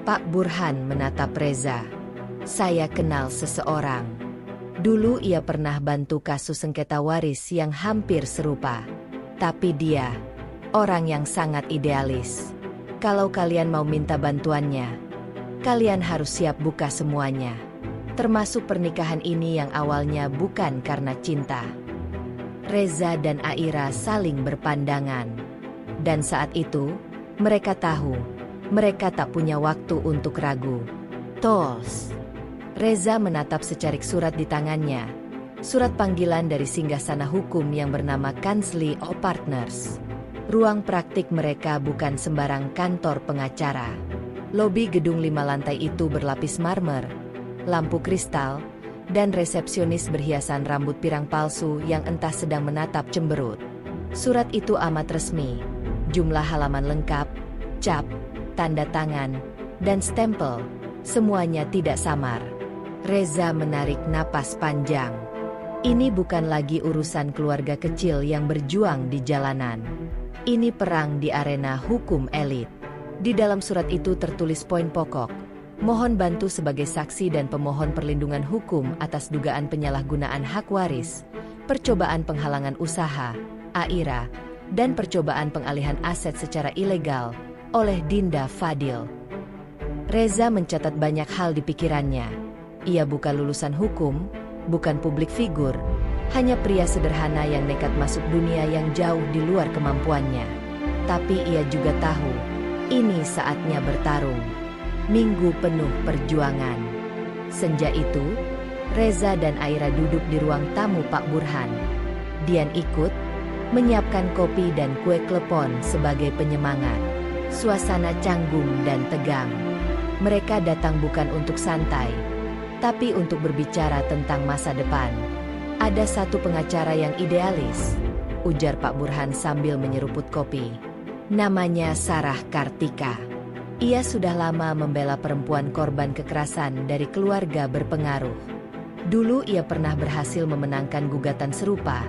Pak Burhan menatap Reza. Saya kenal seseorang. Dulu ia pernah bantu kasus sengketa waris yang hampir serupa. Tapi dia orang yang sangat idealis. Kalau kalian mau minta bantuannya, kalian harus siap buka semuanya. Termasuk pernikahan ini yang awalnya bukan karena cinta. Reza dan Aira saling berpandangan. Dan saat itu, mereka tahu, mereka tak punya waktu untuk ragu. Tos. Reza menatap secarik surat di tangannya. Surat panggilan dari singgasana hukum yang bernama Counsel of Partners. Ruang praktik mereka bukan sembarang kantor pengacara. Lobi gedung 5 lantai itu berlapis marmer, lampu kristal, dan resepsionis berhiasan rambut pirang palsu yang entah sedang menatap cemberut. Surat itu amat resmi, jumlah halaman lengkap, cap, tanda tangan, dan stempel, semuanya tidak samar. Reza menarik napas panjang. Ini bukan lagi urusan keluarga kecil yang berjuang di jalanan. Ini perang di arena hukum elit. Di dalam surat itu tertulis poin pokok. Mohon bantu sebagai saksi dan pemohon perlindungan hukum atas dugaan penyalahgunaan hak waris, percobaan penghalangan usaha, Aira, dan percobaan pengalihan aset secara ilegal oleh Dinda Fadil. Reza mencatat banyak hal di pikirannya. Ia bukan lulusan hukum, bukan publik figur, hanya pria sederhana yang nekat masuk dunia yang jauh di luar kemampuannya. Tapi ia juga tahu, ini saatnya bertarung. Minggu penuh perjuangan. Senja itu, Reza dan Aira duduk di ruang tamu Pak Burhan. Dian ikut, menyiapkan kopi dan kue klepon sebagai penyemangat. Suasana canggung dan tegang. Mereka datang bukan untuk santai, tapi untuk berbicara tentang masa depan. Ada satu pengacara yang idealis, ujar Pak Burhan sambil menyeruput kopi. Namanya Sarah Kartika. Ia sudah lama membela perempuan korban kekerasan dari keluarga berpengaruh. Dulu ia pernah berhasil memenangkan gugatan serupa,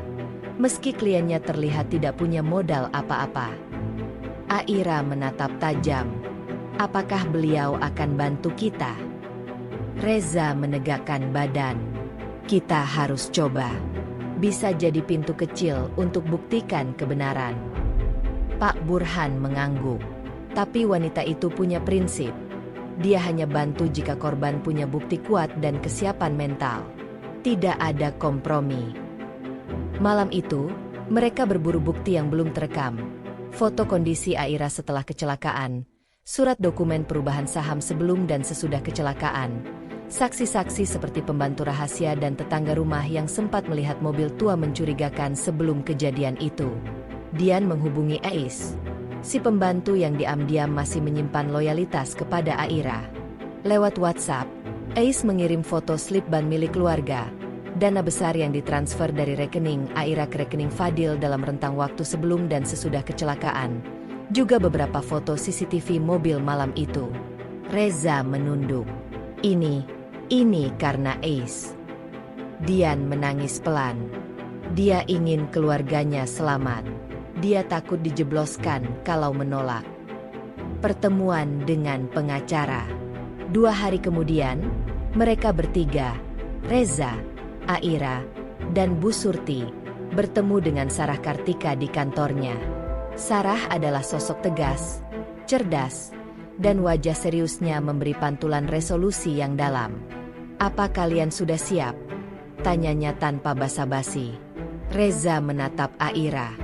meski kliennya terlihat tidak punya modal apa-apa. Aira menatap tajam. Apakah beliau akan bantu kita? Reza menegakkan badan. Kita harus coba. Bisa jadi pintu kecil untuk buktikan kebenaran. Pak Burhan mengangguk. Tapi wanita itu punya prinsip. Dia hanya bantu jika korban punya bukti kuat dan kesiapan mental. Tidak ada kompromi. Malam itu, mereka berburu bukti yang belum terekam. Foto kondisi Aira setelah kecelakaan, surat dokumen perubahan saham sebelum dan sesudah kecelakaan, saksi-saksi seperti pembantu rahasia dan tetangga rumah yang sempat melihat mobil tua mencurigakan sebelum kejadian itu. Dian menghubungi Ais, si pembantu yang diam-diam masih menyimpan loyalitas kepada Aira. Lewat WhatsApp, Ais mengirim foto slip ban milik keluarga, dana besar yang ditransfer dari rekening Aira ke rekening Fadil dalam rentang waktu sebelum dan sesudah kecelakaan. Juga beberapa foto CCTV mobil malam itu. Reza menunduk. Ini karena Ais. Dian menangis pelan. Dia ingin keluarganya selamat. Dia takut dijebloskan kalau menolak. Pertemuan dengan pengacara. 2 hari kemudian, mereka bertiga, Reza, Aira, dan Bu Surti, bertemu dengan Sarah Kartika di kantornya. Sarah adalah sosok tegas, cerdas, dan wajah seriusnya memberi pantulan resolusi yang dalam. Apa kalian sudah siap? Tanyanya tanpa basa-basi. Reza menatap Aira.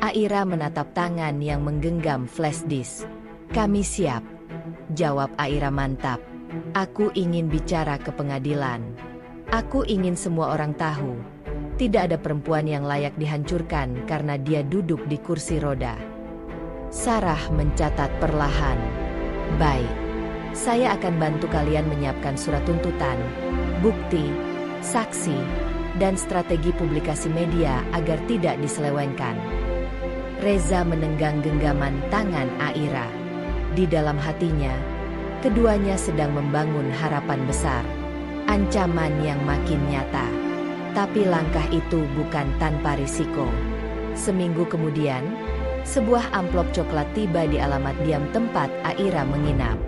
Aira menatap tangan yang menggenggam flash disk. Kami siap. Jawab Aira mantap. Aku ingin bicara ke pengadilan. Aku ingin semua orang tahu, tidak ada perempuan yang layak dihancurkan karena dia duduk di kursi roda. Sarah mencatat perlahan. Baik, saya akan bantu kalian menyiapkan surat tuntutan, bukti, saksi, dan strategi publikasi media agar tidak diselewengkan. Reza menenggang genggaman tangan Aira. Di dalam hatinya, keduanya sedang membangun harapan besar. Ancaman yang makin nyata. Tapi langkah itu bukan tanpa risiko. Seminggu kemudian, sebuah amplop coklat tiba di alamat diam tempat Aira menginap.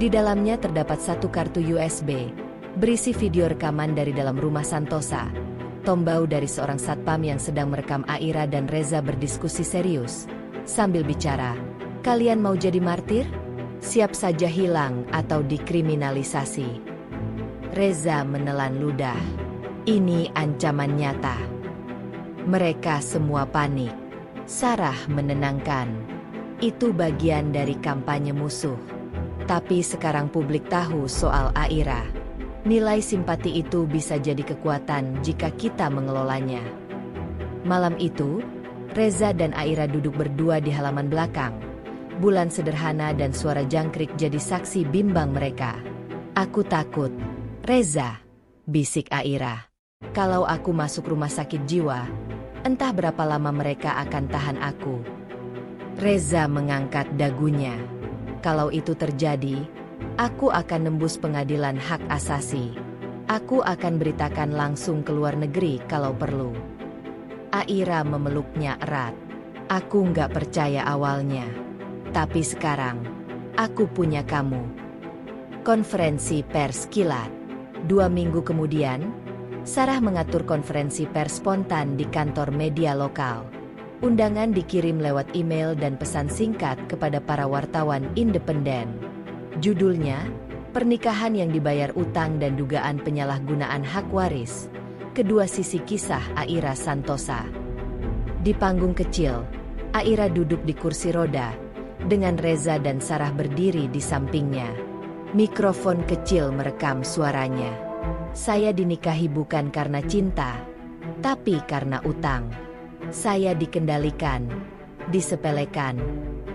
Di dalamnya terdapat satu kartu USB, berisi video rekaman dari dalam rumah Santosa. Tombau dari seorang satpam yang sedang merekam Aira dan Reza berdiskusi serius. sambil bicara, "Kalian mau jadi martir? Siap saja hilang atau dikriminalisasi." Reza menelan ludah. Ini ancaman nyata. Mereka semua panik. Sarah menenangkan. Itu bagian dari kampanye musuh. Tapi sekarang publik tahu soal Aira. Nilai simpati itu bisa jadi kekuatan jika kita mengelolanya. Malam itu, Reza dan Aira duduk berdua di halaman belakang. Bulan sederhana dan suara jangkrik jadi saksi bimbang mereka. "Aku takut, Reza," bisik Aira. "Kalau aku masuk rumah sakit jiwa, entah berapa lama mereka akan tahan aku." Reza mengangkat dagunya. "Kalau itu terjadi, aku akan nembus pengadilan hak asasi. Aku akan beritakan langsung ke luar negeri kalau perlu." Aira memeluknya erat. "Aku nggak percaya awalnya. Tapi sekarang, aku punya kamu." Konferensi pers kilat. 2 minggu kemudian, Sarah mengatur konferensi pers spontan di kantor media lokal. Undangan dikirim lewat email dan pesan singkat kepada para wartawan independen. Judulnya, "Pernikahan yang dibayar utang dan dugaan penyalahgunaan hak waris. Kedua sisi kisah Aira Santosa." Di panggung kecil, Aira duduk di kursi roda, dengan Reza dan Sarah berdiri di sampingnya. Mikrofon kecil merekam suaranya. "Saya dinikahi bukan karena cinta, tapi karena utang. Saya dikendalikan, disepelekan,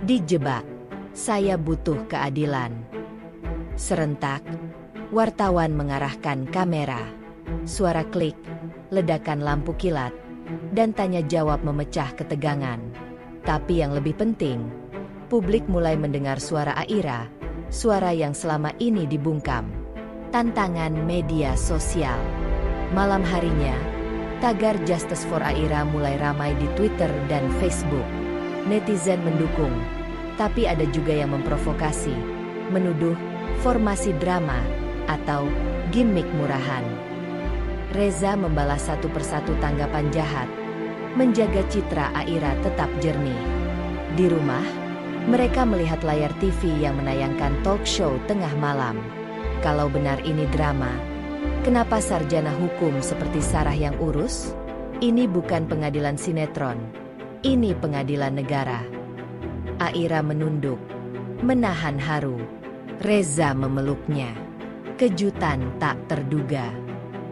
dijebak. Saya butuh keadilan." Serentak, wartawan mengarahkan kamera. Suara klik, ledakan lampu kilat, dan tanya jawab memecah ketegangan. Tapi yang lebih penting, publik mulai mendengar suara Aira, suara yang selama ini dibungkam. Tantangan media sosial. Malam harinya, tagar Justice for Aira mulai ramai di Twitter dan Facebook. Netizen mendukung, tapi ada juga yang memprovokasi, menuduh formasi drama atau gimmick murahan. Reza membalas satu persatu tanggapan jahat, menjaga citra Aira tetap jernih. Di rumah, mereka melihat layar TV yang menayangkan talk show tengah malam. Kalau benar ini drama, kenapa sarjana hukum seperti Sarah yang urus? Ini bukan pengadilan sinetron. Ini pengadilan negara. Aira menunduk, menahan haru. Reza memeluknya. Kejutan tak terduga.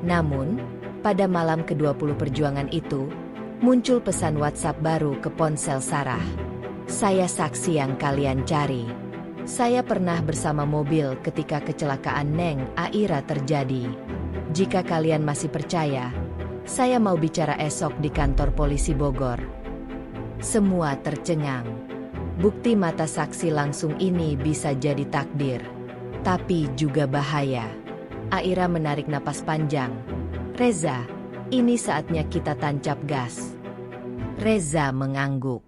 Namun, pada malam ke-20 perjuangan itu, muncul pesan WhatsApp baru ke ponsel Sarah. "Saya saksi yang kalian cari. Saya pernah bersama mobil ketika kecelakaan Neng Aira terjadi. Jika kalian masih percaya, saya mau bicara esok di kantor polisi Bogor." Semua tercengang. Bukti mata saksi langsung ini bisa jadi takdir, tapi juga bahaya. Aira menarik napas panjang. "Reza, ini saatnya kita tancap gas." Reza mengangguk.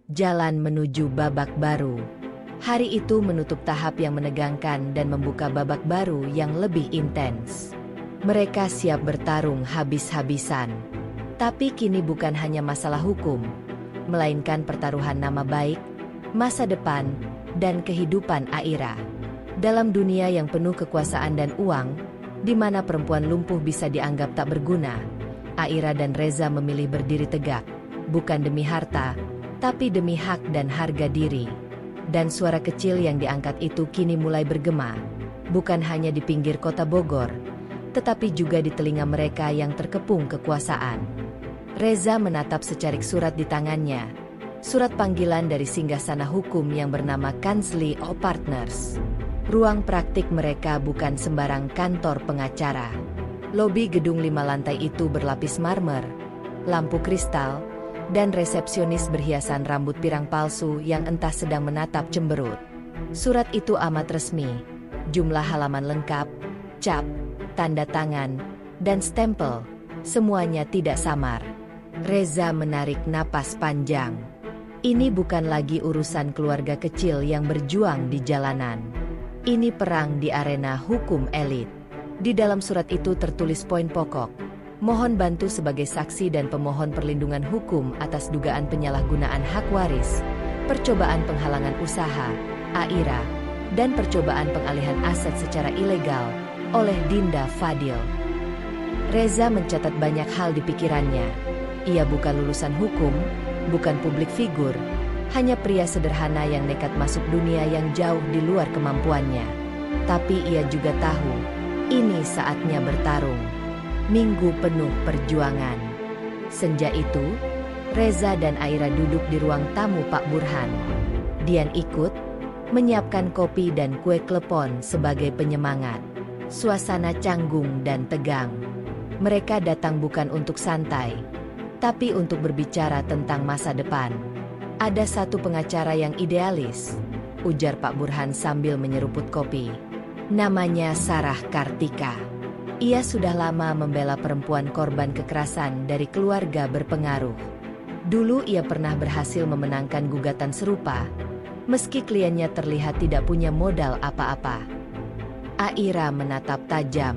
Jalan menuju babak baru. Hari itu menutup tahap yang menegangkan dan membuka babak baru yang lebih intens. Mereka siap bertarung habis-habisan. Tapi kini bukan hanya masalah hukum, melainkan pertaruhan nama baik, masa depan, dan kehidupan Aira. Dalam dunia yang penuh kekuasaan dan uang, di mana perempuan lumpuh bisa dianggap tak berguna, Aira dan Reza memilih berdiri tegak, bukan demi harta, tapi demi hak dan harga diri. Dan suara kecil yang diangkat itu kini mulai bergema, bukan hanya di pinggir kota Bogor, tetapi juga di telinga mereka yang terkepung kekuasaan. Reza menatap secarik surat di tangannya, surat panggilan dari singgasana hukum yang bernama Counsel of Partners. Ruang praktik mereka bukan sembarang kantor pengacara. Lobi gedung 5 lantai itu berlapis marmer, lampu kristal, dan resepsionis berhiasan rambut pirang palsu yang entah sedang menatap cemberut. Surat itu amat resmi, jumlah halaman lengkap, cap, tanda tangan, dan stempel, semuanya tidak samar. Reza menarik napas panjang. Ini bukan lagi urusan keluarga kecil yang berjuang di jalanan. Ini perang di arena hukum elit. Di dalam surat itu tertulis poin pokok. Mohon bantu sebagai saksi dan pemohon perlindungan hukum atas dugaan penyalahgunaan hak waris. percobaan penghalangan usaha, Aira, dan percobaan pengalihan aset secara ilegal oleh Dinda Fadil. Reza mencatat banyak hal di pikirannya. Ia bukan lulusan hukum, bukan publik figur, hanya pria sederhana yang nekat masuk dunia yang jauh di luar kemampuannya. Tapi ia juga tahu, ini saatnya bertarung. Minggu penuh perjuangan. Senja itu, Reza dan Aira duduk di ruang tamu Pak Burhan. Dian ikut, menyiapkan kopi dan kue klepon sebagai penyemangat. Suasana canggung dan tegang. Mereka datang bukan untuk santai, tapi untuk berbicara tentang masa depan. Ada satu pengacara yang idealis, ujar Pak Burhan sambil menyeruput kopi. Namanya Sarah Kartika. Ia sudah lama membela perempuan korban kekerasan dari keluarga berpengaruh. Dulu ia pernah berhasil memenangkan gugatan serupa, meski kliennya terlihat tidak punya modal apa-apa. Aira menatap tajam.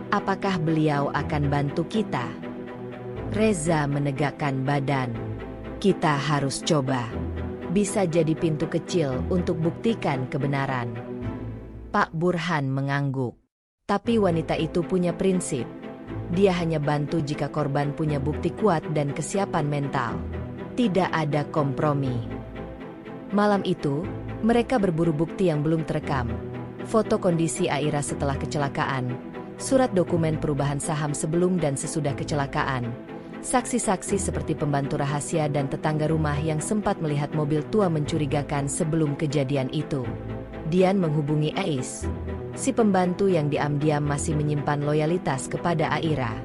Apakah beliau akan bantu kita? Reza menegakkan badan. Kita harus coba. Bisa jadi pintu kecil untuk buktikan kebenaran. Pak Burhan mengangguk. Tapi wanita itu punya prinsip. Dia hanya bantu jika korban punya bukti kuat dan kesiapan mental. Tidak ada kompromi. Malam itu, mereka berburu bukti yang belum terekam. Foto kondisi Aira setelah kecelakaan, surat dokumen perubahan saham sebelum dan sesudah kecelakaan, saksi-saksi seperti pembantu rahasia dan tetangga rumah yang sempat melihat mobil tua mencurigakan sebelum kejadian itu. Dian menghubungi Ais, si pembantu yang diam-diam masih menyimpan loyalitas kepada Aira.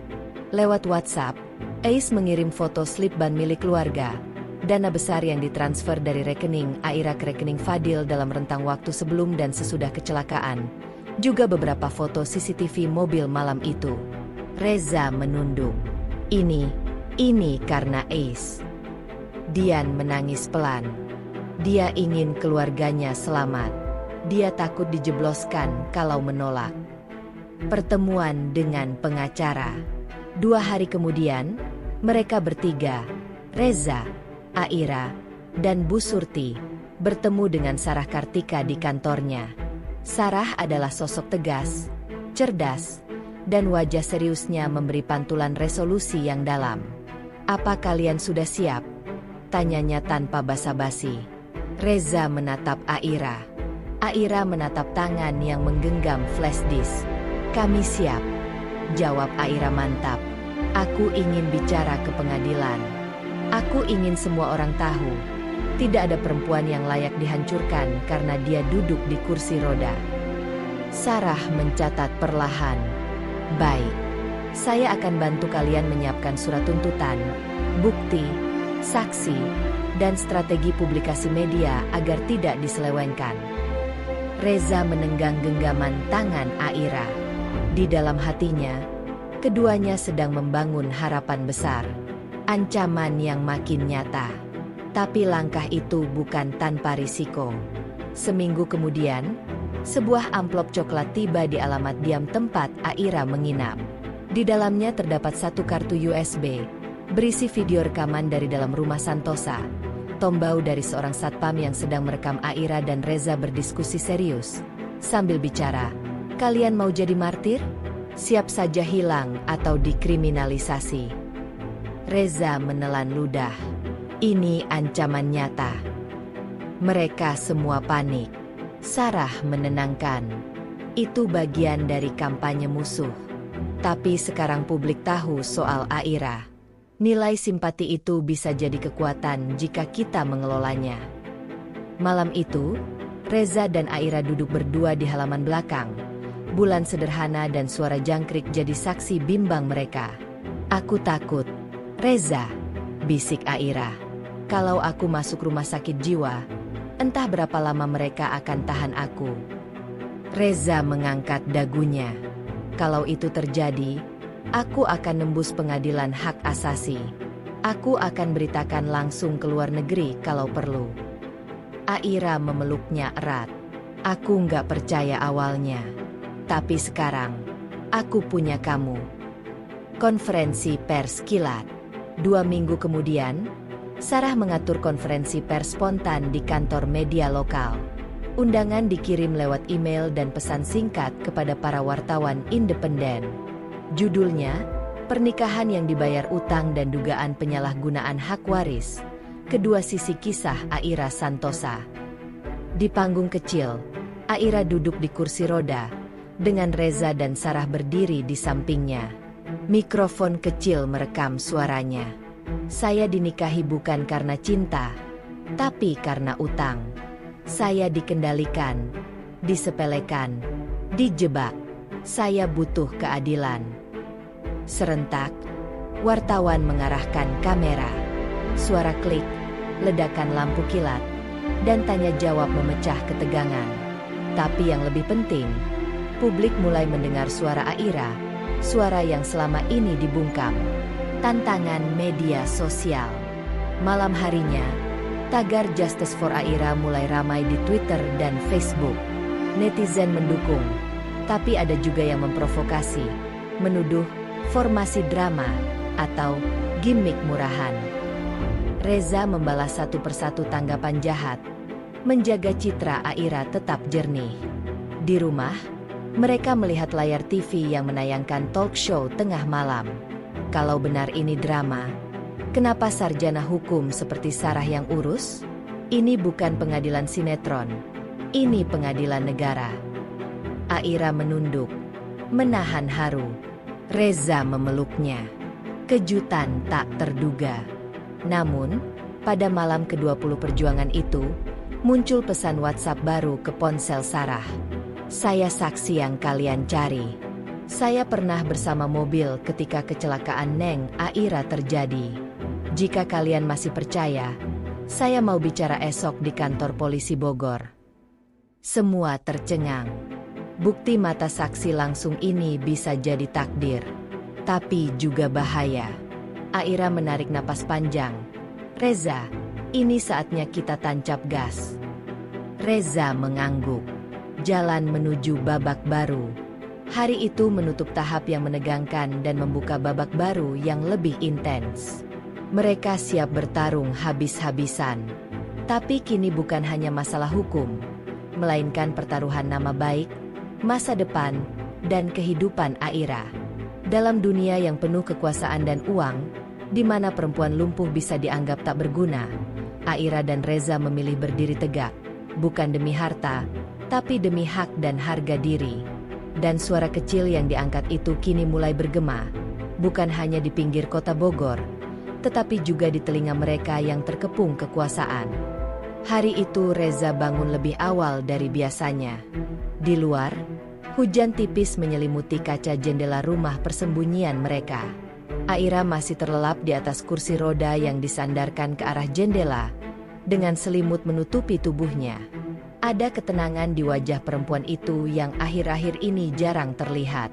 Lewat WhatsApp, Ais mengirim foto slip ban milik keluarga, dana besar yang ditransfer dari rekening Aira ke rekening Fadil dalam rentang waktu sebelum dan sesudah kecelakaan, juga beberapa foto CCTV mobil malam itu. Reza menunduk. Ini karena Ais. Dian menangis pelan. Dia ingin keluarganya selamat. Dia takut dijebloskan kalau menolak. Pertemuan dengan pengacara. 2 hari kemudian, mereka bertiga, Reza, Aira, dan Bu Surti, bertemu dengan Sarah Kartika di kantornya. Sarah adalah sosok tegas, cerdas, dan wajah seriusnya memberi pantulan resolusi yang dalam. Apa kalian sudah siap? Tanyanya tanpa basa-basi. Reza menatap Aira. Aira menatap tangan yang menggenggam flash disk. Kami siap, jawab Aira mantap. Aku ingin bicara ke pengadilan. Aku ingin semua orang tahu, tidak ada perempuan yang layak dihancurkan karena dia duduk di kursi roda. Sarah mencatat perlahan. Baik, saya akan bantu kalian menyiapkan surat tuntutan, bukti, saksi, dan strategi publikasi media agar tidak diselewengkan. Reza menenggang genggaman tangan Aira. Di dalam hatinya, keduanya sedang membangun harapan besar. Ancaman yang makin nyata. Tapi langkah itu bukan tanpa risiko. Seminggu kemudian, sebuah amplop coklat tiba di alamat diam tempat Aira menginap. Di dalamnya terdapat satu kartu USB, berisi video rekaman dari dalam rumah Santosa. Tombau dari seorang satpam yang sedang merekam Aira dan Reza berdiskusi serius. Sambil bicara, kalian mau jadi martir? Siap saja hilang atau dikriminalisasi. Reza menelan ludah. Ini ancaman nyata. Mereka semua panik. Sarah menenangkan. Itu bagian dari kampanye musuh. Tapi sekarang publik tahu soal Aira. Nilai simpati itu bisa jadi kekuatan jika kita mengelolanya. Malam itu, Reza dan Aira duduk berdua di halaman belakang. Bulan sederhana dan suara jangkrik jadi saksi bimbang mereka. Aku takut, Reza, bisik Aira. Kalau aku masuk rumah sakit jiwa, entah berapa lama mereka akan tahan aku. Reza mengangkat dagunya. Kalau itu terjadi, aku akan nembus pengadilan hak asasi. Aku akan beritakan langsung ke luar negeri kalau perlu. Aira memeluknya erat. Aku nggak percaya awalnya. Tapi sekarang, aku punya kamu. Konferensi pers kilat. 2 minggu kemudian, Sarah mengatur konferensi pers spontan di kantor media lokal. Undangan dikirim lewat email dan pesan singkat kepada para wartawan independen. Judulnya, Pernikahan yang Dibayar Utang dan Dugaan Penyalahgunaan Hak Waris. Kedua sisi kisah Aira Santosa. Di panggung kecil, Aira duduk di kursi roda, dengan Reza dan Sarah berdiri di sampingnya. Mikrofon kecil merekam suaranya. Saya dinikahi bukan karena cinta, tapi karena utang. Saya dikendalikan, disepelekan, dijebak. Saya butuh keadilan. Serentak, wartawan mengarahkan kamera. Suara klik, ledakan lampu kilat, dan tanya jawab memecah ketegangan. Tapi yang lebih penting, publik mulai mendengar suara Aira, suara yang selama ini dibungkam. Tantangan media sosial. Malam harinya, tagar Justice for Aira mulai ramai di Twitter dan Facebook. Netizen mendukung, tapi ada juga yang memprovokasi, menuduh formasi drama atau gimmick murahan. Reza membalas satu persatu tanggapan jahat, menjaga citra Aira tetap jernih. Di rumah, mereka melihat layar TV yang menayangkan talk show tengah malam. Kalau benar ini drama, kenapa sarjana hukum seperti Sarah yang urus? Ini bukan pengadilan sinetron, ini pengadilan negara. Aira menunduk, menahan haru. Reza memeluknya. Kejutan tak terduga. Namun, pada malam ke-20 perjuangan itu, muncul pesan WhatsApp baru ke ponsel Sarah. Saya saksi yang kalian cari. Saya pernah bersama mobil ketika kecelakaan Neng Aira terjadi. Jika kalian masih percaya, saya mau bicara esok di kantor polisi Bogor. Semua tercengang. Bukti mata saksi langsung ini bisa jadi takdir, tapi juga bahaya. Aira menarik napas panjang. Reza, ini saatnya kita tancap gas. Reza mengangguk. Jalan menuju babak baru. Hari itu menutup tahap yang menegangkan dan membuka babak baru yang lebih intens. Mereka siap bertarung habis-habisan. Tapi kini bukan hanya masalah hukum, melainkan pertaruhan nama baik, masa depan, dan kehidupan Aira. Dalam dunia yang penuh kekuasaan dan uang, di mana perempuan lumpuh bisa dianggap tak berguna, Aira dan Reza memilih berdiri tegak, bukan demi harta, tapi demi hak dan harga diri. Dan suara kecil yang diangkat itu kini mulai bergema, bukan hanya di pinggir kota Bogor, tetapi juga di telinga mereka yang terkepung kekuasaan. Hari itu Reza bangun lebih awal dari biasanya. Di luar, hujan tipis menyelimuti kaca jendela rumah persembunyian mereka. Aira masih terlelap di atas kursi roda yang disandarkan ke arah jendela, dengan selimut menutupi tubuhnya. Ada ketenangan di wajah perempuan itu yang akhir-akhir ini jarang terlihat.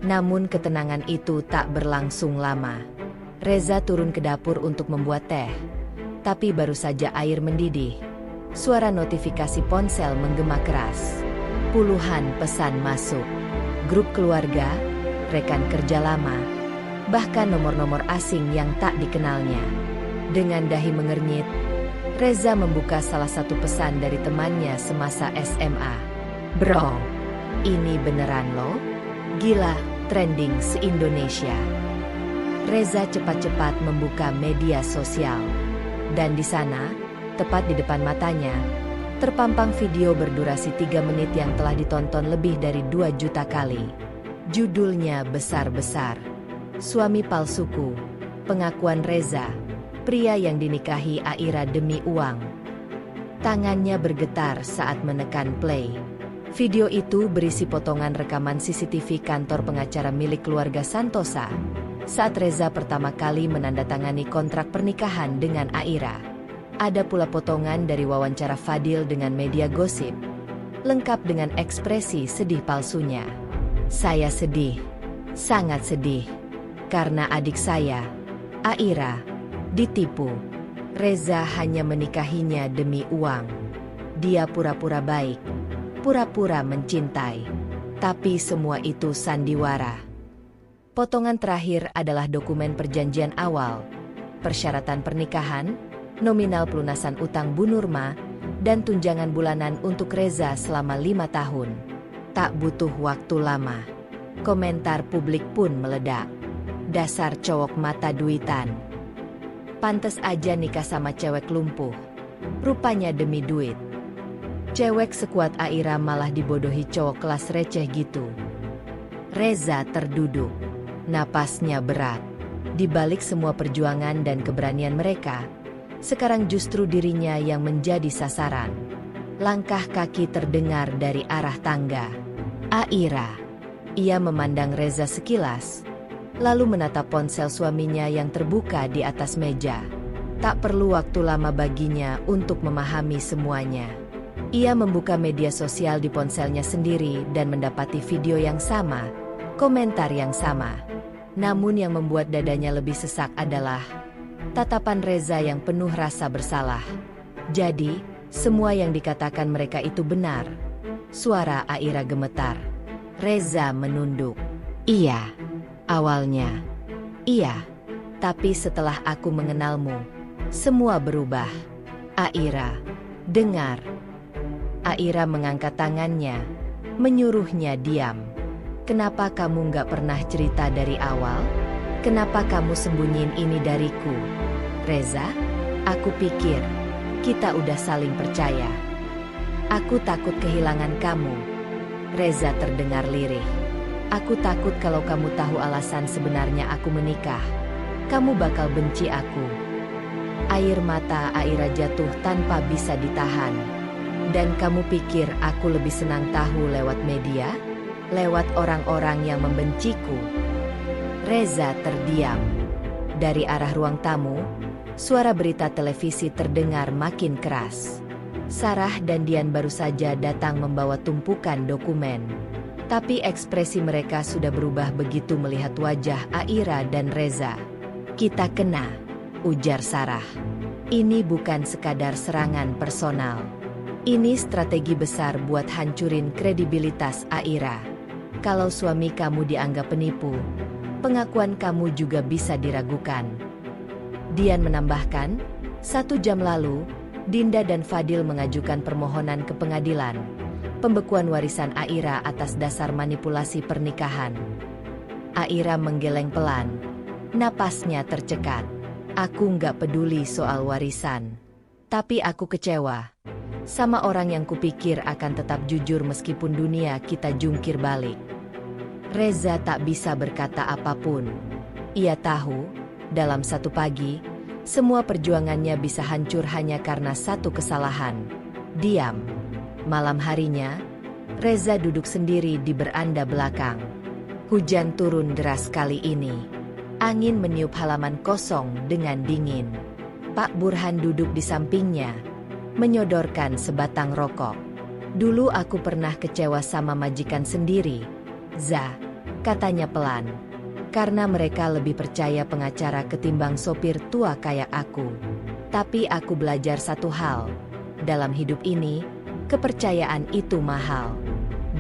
Namun ketenangan itu tak berlangsung lama. Reza turun ke dapur untuk membuat teh. Tapi baru saja air mendidih, suara notifikasi ponsel menggema keras. Puluhan pesan masuk. Grup keluarga, rekan kerja lama, bahkan nomor-nomor asing yang tak dikenalnya. Dengan dahi mengernyit, Reza membuka salah satu pesan dari temannya semasa SMA. Bro, ini beneran lo? Gila, trending se-Indonesia. Reza cepat-cepat membuka media sosial. Dan di sana, tepat di depan matanya, terpampang video berdurasi 3 menit yang telah ditonton lebih dari 2 juta kali. Judulnya besar-besar. Suami palsuku, pengakuan Reza, pria yang dinikahi Aira demi uang. Tangannya bergetar saat menekan play. Video itu berisi potongan rekaman CCTV kantor pengacara milik keluarga Santosa, saat Reza pertama kali menandatangani kontrak pernikahan dengan Aira. Ada pula potongan dari wawancara Fadil dengan media gosip, lengkap dengan ekspresi sedih palsunya. Saya sedih, sangat sedih, karena adik saya, Aira, ditipu. Reza hanya menikahinya demi uang. Dia pura-pura baik, pura-pura mencintai, tapi semua itu sandiwara. Potongan terakhir adalah dokumen perjanjian awal, persyaratan pernikahan, nominal pelunasan utang Bu Nurma, dan tunjangan bulanan untuk Reza selama 5 tahun. Tak butuh waktu lama. Komentar publik pun meledak. Dasar cowok mata duitan. Pantes aja nikah sama cewek lumpuh. Rupanya demi duit. Cewek sekuat Aira malah dibodohi cowok kelas receh gitu. Reza terduduk. Napasnya berat. Di balik semua perjuangan dan keberanian mereka, sekarang justru dirinya yang menjadi sasaran. Langkah kaki terdengar dari arah tangga. Aira. Ia memandang Reza sekilas, lalu menatap ponsel suaminya yang terbuka di atas meja. Tak perlu waktu lama baginya untuk memahami semuanya. Ia membuka media sosial di ponselnya sendiri dan mendapati video yang sama, komentar yang sama. Namun yang membuat dadanya lebih sesak adalah tatapan Reza yang penuh rasa bersalah. Jadi, semua yang dikatakan mereka itu benar. Suara Aira gemetar. Reza menunduk. Iya. Awalnya. Iya. Tapi setelah aku mengenalmu, semua berubah. Aira. Dengar. Aira mengangkat tangannya, menyuruhnya diam. Kenapa kamu gak pernah cerita dari awal? Kenapa kamu sembunyiin ini dariku? Reza, aku pikir kita udah saling percaya. Aku takut kehilangan kamu. Reza terdengar lirih. Aku takut kalau kamu tahu alasan sebenarnya aku menikah, kamu bakal benci aku. Air mata Aira jatuh tanpa bisa ditahan. Dan kamu pikir aku lebih senang tahu lewat media? Lewat orang-orang yang membenciku? Reza terdiam. Dari arah ruang tamu, suara berita televisi terdengar makin keras. Sarah dan Dian baru saja datang membawa tumpukan dokumen. Tapi ekspresi mereka sudah berubah begitu melihat wajah Aira dan Reza. Kita kena, ujar Sarah. Ini bukan sekadar serangan personal. Ini strategi besar buat hancurin kredibilitas Aira. Kalau suami kamu dianggap penipu, pengakuan kamu juga bisa diragukan. Dian menambahkan, 1 jam lalu, Dinda dan Fadil mengajukan permohonan ke pengadilan, pembekuan warisan Aira atas dasar manipulasi pernikahan. Aira menggeleng pelan, napasnya tercekat. Aku nggak peduli soal warisan, tapi aku kecewa sama orang yang kupikir akan tetap jujur meskipun dunia kita jungkir balik. Reza tak bisa berkata apapun. Ia tahu, dalam satu pagi, semua perjuangannya bisa hancur hanya karena satu kesalahan. Diam. Malam harinya, Reza duduk sendiri di beranda belakang. Hujan turun deras kali ini. Angin meniup halaman kosong dengan dingin. Pak Burhan duduk di sampingnya, menyodorkan sebatang rokok. Dulu aku pernah kecewa sama majikan sendiri, Za, katanya pelan. Karena mereka lebih percaya pengacara ketimbang sopir tua kayak aku. Tapi aku belajar satu hal. Dalam hidup ini, kepercayaan itu mahal.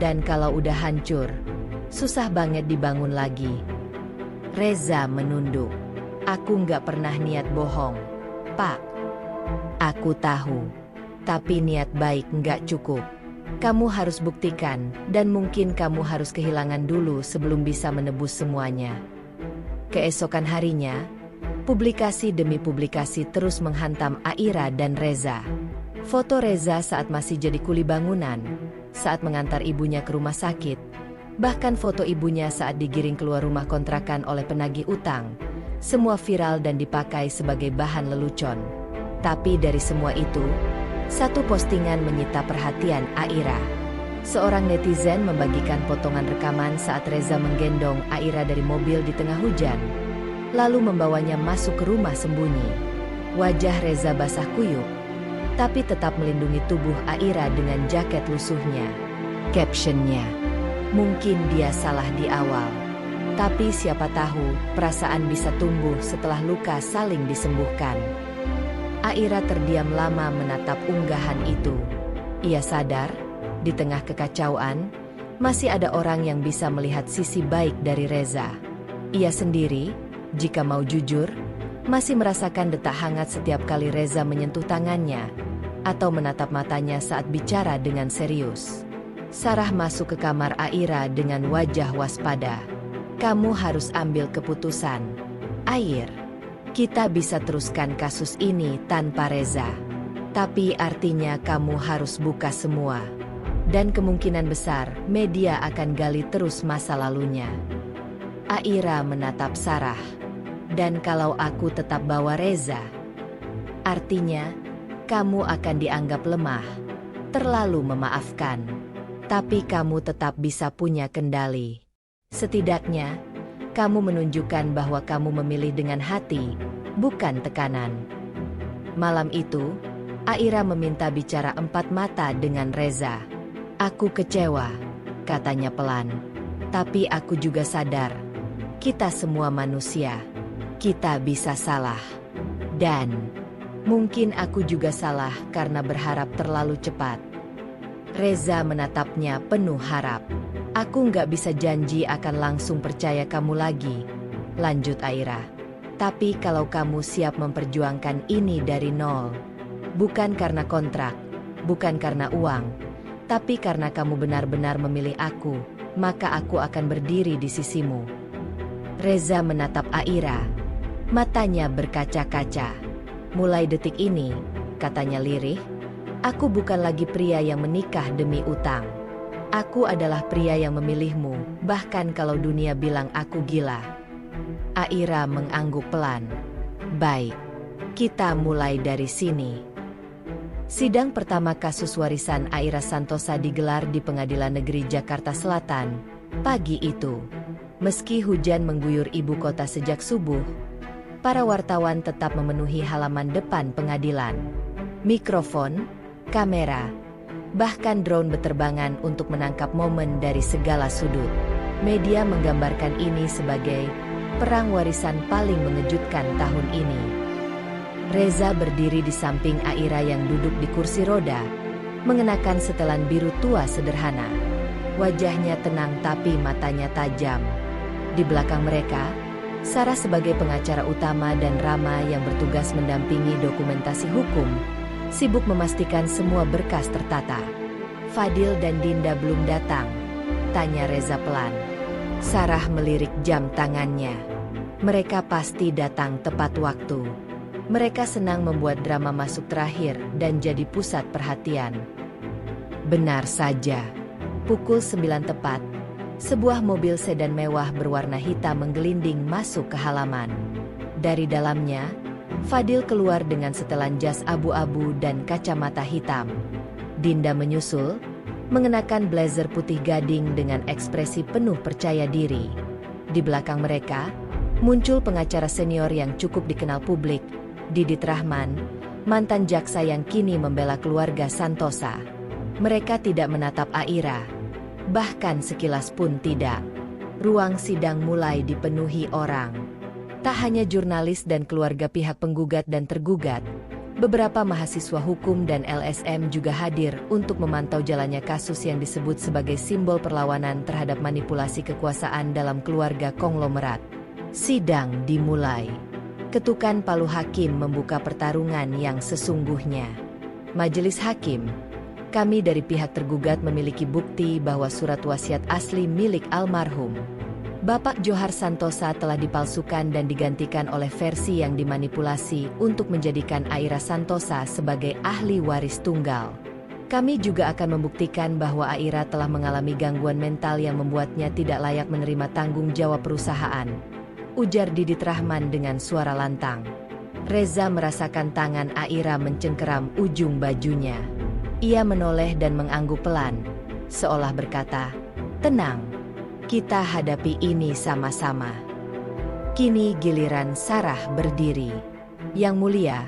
Dan kalau udah hancur, susah banget dibangun lagi. Reza menunduk. Aku nggak pernah niat bohong, Pak. Aku tahu. Tapi niat baik nggak cukup. Kamu harus buktikan, dan mungkin kamu harus kehilangan dulu sebelum bisa menebus semuanya. Keesokan harinya, publikasi demi publikasi terus menghantam Aira dan Reza. Foto Reza saat masih jadi kuli bangunan, saat mengantar ibunya ke rumah sakit, bahkan foto ibunya saat digiring keluar rumah kontrakan oleh penagih utang, semua viral dan dipakai sebagai bahan lelucon. Tapi dari semua itu, satu postingan menyita perhatian Aira. Seorang netizen membagikan potongan rekaman saat Reza menggendong Aira dari mobil di tengah hujan, lalu membawanya masuk ke rumah sembunyi. Wajah Reza basah kuyup, tapi tetap melindungi tubuh Aira dengan jaket lusuhnya. Captionnya, mungkin dia salah di awal, tapi siapa tahu perasaan bisa tumbuh setelah luka saling disembuhkan. Aira terdiam lama menatap unggahan itu. Ia sadar, di tengah kekacauan, masih ada orang yang bisa melihat sisi baik dari Reza. Ia sendiri, jika mau jujur, Masih merasakan detak hangat setiap kali Reza menyentuh tangannya atau menatap matanya saat bicara dengan serius. Sarah masuk ke kamar Aira dengan wajah waspada. Kamu harus ambil keputusan, Air. Kita bisa teruskan kasus ini tanpa Reza. Tapi artinya kamu harus buka semua. Dan kemungkinan besar media akan gali terus masa lalunya. Aira menatap Sarah. Dan kalau aku tetap bawa Reza, artinya kamu akan dianggap lemah, terlalu memaafkan. Tapi kamu tetap bisa punya kendali. Setidaknya, kamu menunjukkan bahwa kamu memilih dengan hati, bukan tekanan. Malam itu, Aira meminta bicara empat mata dengan Reza. Aku kecewa, katanya pelan. Tapi aku juga sadar, kita semua manusia. Kita bisa salah. Dan mungkin aku juga salah karena berharap terlalu cepat. Reza menatapnya penuh harap. Aku nggak bisa janji akan langsung percaya kamu lagi, lanjut Aira. Tapi kalau kamu siap memperjuangkan ini dari nol, bukan karena kontrak, bukan karena uang, tapi karena kamu benar-benar memilih aku, maka aku akan berdiri di sisimu. Reza menatap Aira. Matanya berkaca-kaca. Mulai detik ini, katanya lirih, aku bukan lagi pria yang menikah demi utang. Aku adalah pria yang memilihmu, bahkan kalau dunia bilang aku gila. Aira mengangguk pelan. Baik, kita mulai dari sini. Sidang pertama kasus warisan Aira Santosa digelar di Pengadilan Negeri Jakarta Selatan pagi itu. Meski hujan mengguyur ibu kota sejak subuh, para wartawan tetap memenuhi halaman depan pengadilan. Mikrofon, kamera, bahkan drone berterbangan untuk menangkap momen dari segala sudut. Media menggambarkan ini sebagai perang warisan paling mengejutkan tahun ini. Reza berdiri di samping Aira yang duduk di kursi roda, mengenakan setelan biru tua sederhana. Wajahnya tenang tapi matanya tajam. Di belakang mereka, Sarah sebagai pengacara utama dan Rama yang bertugas mendampingi dokumentasi hukum, sibuk memastikan semua berkas tertata. Fadil dan Dinda belum datang, tanya Reza pelan. Sarah melirik jam tangannya. Mereka pasti datang tepat waktu. Mereka senang membuat drama masuk terakhir dan jadi pusat perhatian. Benar saja. Pukul 9 tepat, sebuah mobil sedan mewah berwarna hitam menggelinding masuk ke halaman. Dari dalamnya, Fadil keluar dengan setelan jas abu-abu dan kacamata hitam. Dinda menyusul, mengenakan blazer putih gading dengan ekspresi penuh percaya diri. Di belakang mereka, muncul pengacara senior yang cukup dikenal publik, Didit Rahman, mantan jaksa yang kini membela keluarga Santosa. Mereka tidak menatap Aira. Bahkan sekilas pun tidak. Ruang sidang mulai dipenuhi orang. Tak hanya jurnalis dan keluarga pihak penggugat dan tergugat, beberapa mahasiswa hukum dan LSM juga hadir untuk memantau jalannya kasus yang disebut sebagai simbol perlawanan terhadap manipulasi kekuasaan dalam keluarga konglomerat. Sidang dimulai. Ketukan palu hakim membuka pertarungan yang sesungguhnya. Majelis hakim, kami dari pihak tergugat memiliki bukti bahwa surat wasiat asli milik almarhum Bapak Johar Santosa telah dipalsukan dan digantikan oleh versi yang dimanipulasi untuk menjadikan Aira Santosa sebagai ahli waris tunggal. Kami juga akan membuktikan bahwa Aira telah mengalami gangguan mental yang membuatnya tidak layak menerima tanggung jawab perusahaan, ujar Didit Rahman dengan suara lantang. Reza merasakan tangan Aira mencengkeram ujung bajunya. Ia menoleh dan mengangguk pelan, seolah berkata, "Tenang, kita hadapi ini sama-sama." Kini giliran Sarah berdiri. Yang mulia,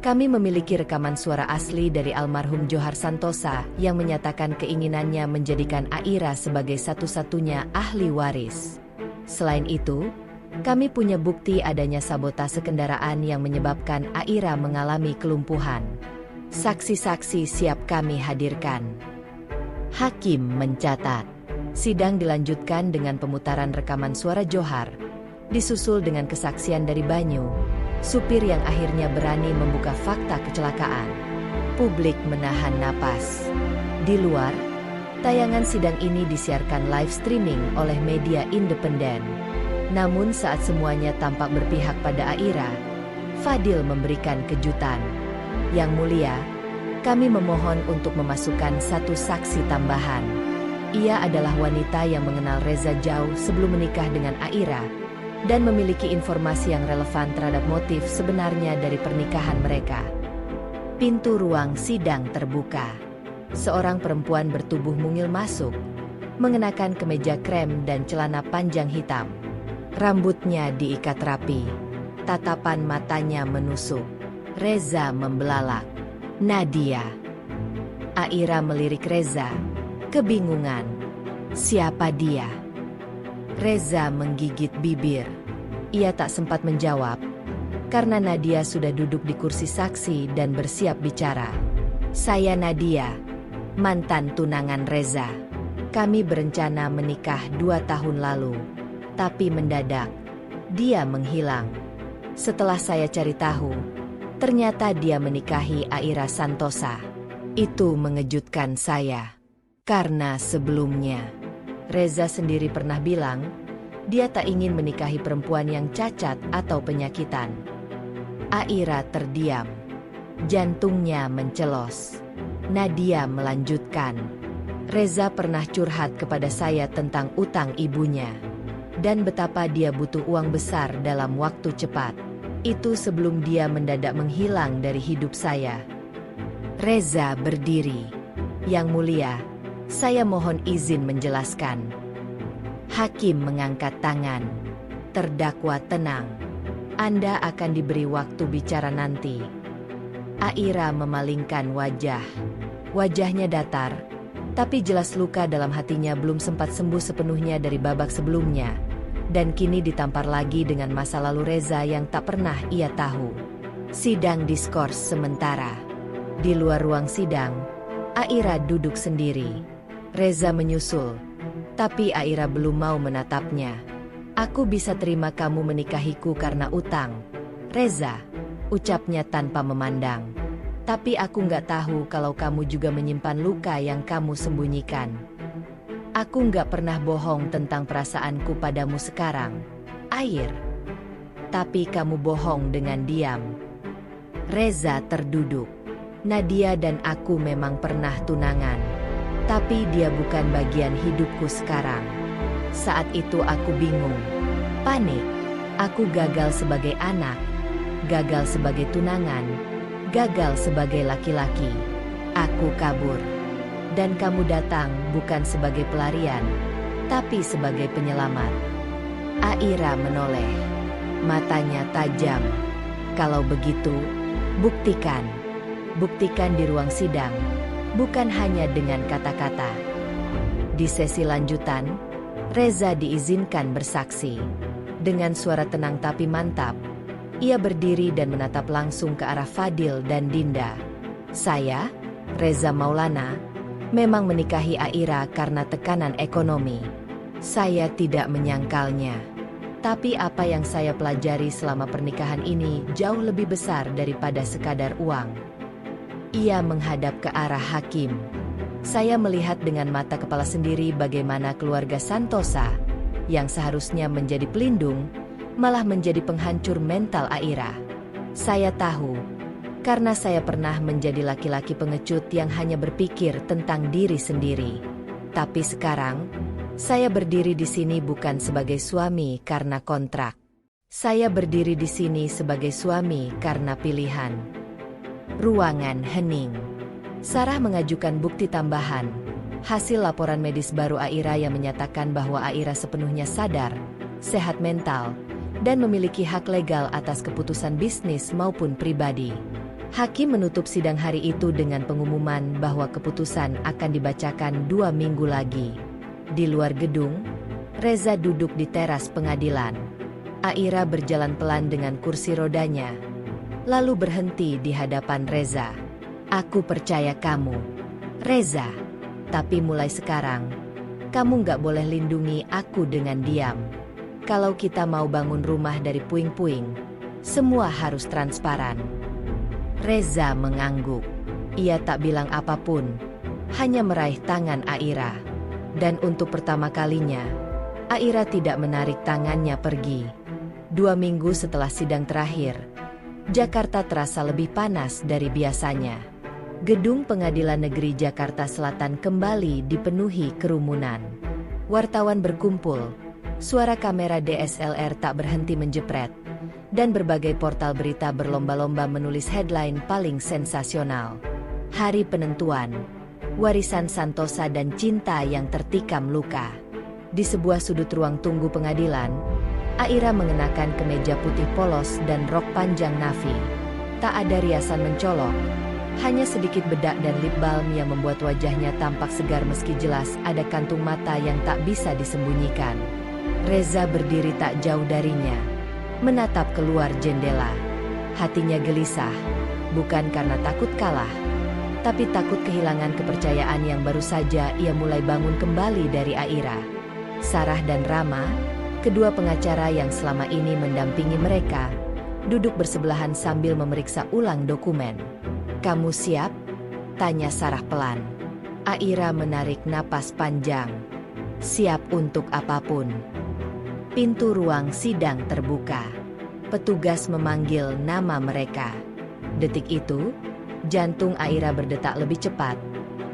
kami memiliki rekaman suara asli dari almarhum Johar Santosa yang menyatakan keinginannya menjadikan Aira sebagai satu-satunya ahli waris. Selain itu, kami punya bukti adanya sabotase kendaraan yang menyebabkan Aira mengalami kelumpuhan. Saksi-saksi siap kami hadirkan. Hakim mencatat. Sidang dilanjutkan dengan pemutaran rekaman suara Johar, disusul dengan kesaksian dari Banyu, Supir yang akhirnya berani membuka fakta kecelakaan. Publik menahan napas. Di luar, tayangan sidang ini disiarkan live streaming oleh media independen. Namun saat semuanya tampak berpihak pada Aira, Fadil memberikan kejutan. Yang Mulia, kami memohon untuk memasukkan satu saksi tambahan. Ia adalah wanita yang mengenal Reza jauh sebelum menikah dengan Aira dan memiliki informasi yang relevan terhadap motif sebenarnya dari pernikahan mereka. Pintu ruang sidang terbuka. Seorang perempuan bertubuh mungil masuk, mengenakan kemeja krem dan celana panjang hitam. Rambutnya diikat rapi. Tatapan matanya menusuk. Reza membelalak. Nadia. Aira melirik Reza, kebingungan. Siapa dia? Reza menggigit bibir. Ia tak sempat menjawab, karena Nadia sudah duduk di kursi saksi dan bersiap bicara. Saya Nadia, mantan tunangan Reza. Kami berencana menikah 2 tahun lalu, tapi mendadak, dia menghilang. Setelah saya cari tahu, ternyata dia menikahi Aira Santosa. Itu mengejutkan saya. Karena sebelumnya, Reza sendiri pernah bilang, dia tak ingin menikahi perempuan yang cacat atau penyakitan. Aira terdiam. Jantungnya mencelos. Nadia melanjutkan. Reza pernah curhat kepada saya tentang utang ibunya. Dan betapa dia butuh uang besar dalam waktu cepat. Itu sebelum dia mendadak menghilang dari hidup saya. Reza berdiri. Yang Mulia, saya mohon izin menjelaskan. Hakim mengangkat tangan. Terdakwa tenang. Anda akan diberi waktu bicara nanti. Aira memalingkan wajah. Wajahnya datar, tapi jelas luka dalam hatinya belum sempat sembuh sepenuhnya dari babak sebelumnya. Dan kini ditampar lagi dengan masa lalu Reza yang tak pernah ia tahu. Sidang diskors sementara. Di luar ruang sidang, Aira duduk sendiri. Reza menyusul, tapi Aira belum mau menatapnya. Aku bisa terima kamu menikahiku karena utang, Reza, ucapnya tanpa memandang. Tapi aku nggak tahu kalau kamu juga menyimpan luka yang kamu sembunyikan. Aku nggak pernah bohong tentang perasaanku padamu sekarang, Air. Tapi kamu bohong dengan diam. Reza terduduk. Nadia dan aku memang pernah tunangan. Tapi dia bukan bagian hidupku sekarang. Saat itu aku bingung. Panik. Aku gagal sebagai anak. Gagal sebagai tunangan. Gagal sebagai laki-laki. Aku kabur. Dan kamu datang bukan sebagai pelarian, tapi sebagai penyelamat. Aira menoleh. Matanya tajam. Kalau begitu, buktikan. Buktikan di ruang sidang, bukan hanya dengan kata-kata. Di sesi lanjutan, Reza diizinkan bersaksi. Dengan suara tenang tapi mantap, ia berdiri dan menatap langsung ke arah Fadil dan Dinda. Saya, Reza Maulana, memang menikahi Aira karena tekanan ekonomi. Saya tidak menyangkalnya. Tapi apa yang saya pelajari selama pernikahan ini jauh lebih besar daripada sekadar uang. Ia menghadap ke arah hakim. Saya melihat dengan mata kepala sendiri bagaimana keluarga Santosa, yang seharusnya menjadi pelindung, malah menjadi penghancur mental Aira. Saya tahu, karena saya pernah menjadi laki-laki pengecut yang hanya berpikir tentang diri sendiri. Tapi sekarang, saya berdiri di sini bukan sebagai suami karena kontrak. Saya berdiri di sini sebagai suami karena pilihan. Ruangan hening. Sarah mengajukan bukti tambahan. Hasil laporan medis baru Aira yang menyatakan bahwa Aira sepenuhnya sadar, sehat mental, dan memiliki hak legal atas keputusan bisnis maupun pribadi. Hakim menutup sidang hari itu dengan pengumuman bahwa keputusan akan dibacakan 2 minggu lagi. Di luar gedung, Reza duduk di teras pengadilan. Aira berjalan pelan dengan kursi rodanya, lalu berhenti di hadapan Reza. Aku percaya kamu, Reza. Tapi mulai sekarang, kamu nggak boleh lindungi aku dengan diam. Kalau kita mau bangun rumah dari puing-puing, Semua harus transparan. Reza mengangguk. Ia tak bilang apapun, hanya meraih tangan Aira. Dan untuk pertama kalinya, Aira tidak menarik tangannya pergi. 2 minggu setelah sidang terakhir, Jakarta terasa lebih panas dari biasanya. Gedung Pengadilan Negeri Jakarta Selatan kembali dipenuhi kerumunan. Wartawan berkumpul, suara kamera DSLR tak berhenti menjepret, dan berbagai portal berita berlomba-lomba menulis headline paling sensasional. Hari penentuan, warisan Santosa dan cinta yang tertikam luka. Di sebuah sudut ruang tunggu pengadilan, Aira mengenakan kemeja putih polos dan rok panjang navy. Tak ada riasan mencolok, hanya sedikit bedak dan lip balm yang membuat wajahnya tampak segar meski jelas ada kantung mata yang tak bisa disembunyikan. Reza berdiri tak jauh darinya, menatap keluar jendela. Hatinya gelisah, bukan karena takut kalah, tapi takut kehilangan kepercayaan yang baru saja ia mulai bangun kembali dari Aira. Sarah dan Rama, kedua pengacara yang selama ini mendampingi mereka, duduk bersebelahan sambil memeriksa ulang dokumen. "Kamu siap?" tanya Sarah pelan. Aira menarik napas panjang. "Siap untuk apapun." Pintu ruang sidang terbuka. Petugas memanggil nama mereka. Detik itu, jantung Aira berdetak lebih cepat,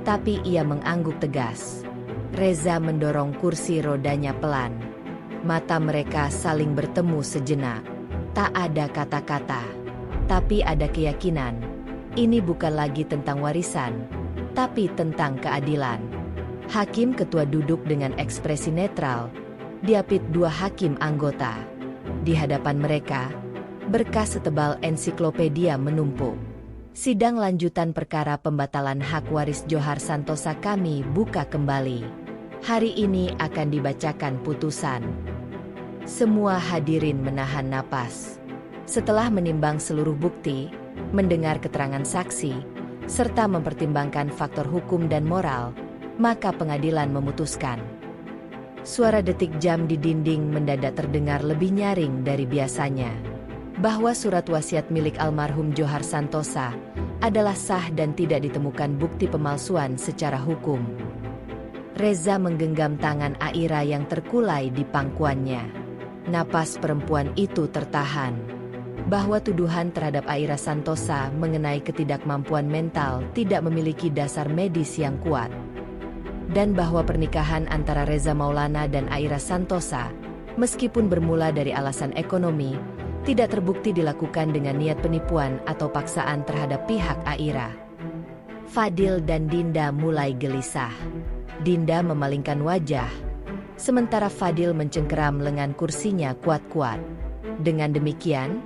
tapi ia mengangguk tegas. Reza mendorong kursi rodanya pelan. Mata mereka saling bertemu sejenak. Tak ada kata-kata, tapi ada keyakinan. Ini bukan lagi tentang warisan, tapi tentang keadilan. Hakim ketua duduk dengan ekspresi netral, diapit 2 hakim anggota. Di hadapan mereka, berkas setebal ensiklopedia menumpuk. Sidang lanjutan perkara pembatalan hak waris Johar Santosa kami buka kembali. Hari ini akan dibacakan putusan. Semua hadirin menahan napas. Setelah menimbang seluruh bukti, mendengar keterangan saksi, serta mempertimbangkan faktor hukum dan moral, maka pengadilan memutuskan. Suara detik jam di dinding mendadak terdengar lebih nyaring dari biasanya. Bahwa surat wasiat milik almarhum Johar Santosa adalah sah dan tidak ditemukan bukti pemalsuan secara hukum. Reza menggenggam tangan Aira yang terkulai di pangkuannya. Napas perempuan itu tertahan. Bahwa tuduhan terhadap Aira Santosa mengenai ketidakmampuan mental tidak memiliki dasar medis yang kuat. Dan bahwa pernikahan antara Reza Maulana dan Aira Santosa, meskipun bermula dari alasan ekonomi, tidak terbukti dilakukan dengan niat penipuan atau paksaan terhadap pihak Aira. Fadil dan Dinda mulai gelisah. Dinda memalingkan wajah, sementara Fadil mencengkeram lengan kursinya kuat-kuat. Dengan demikian,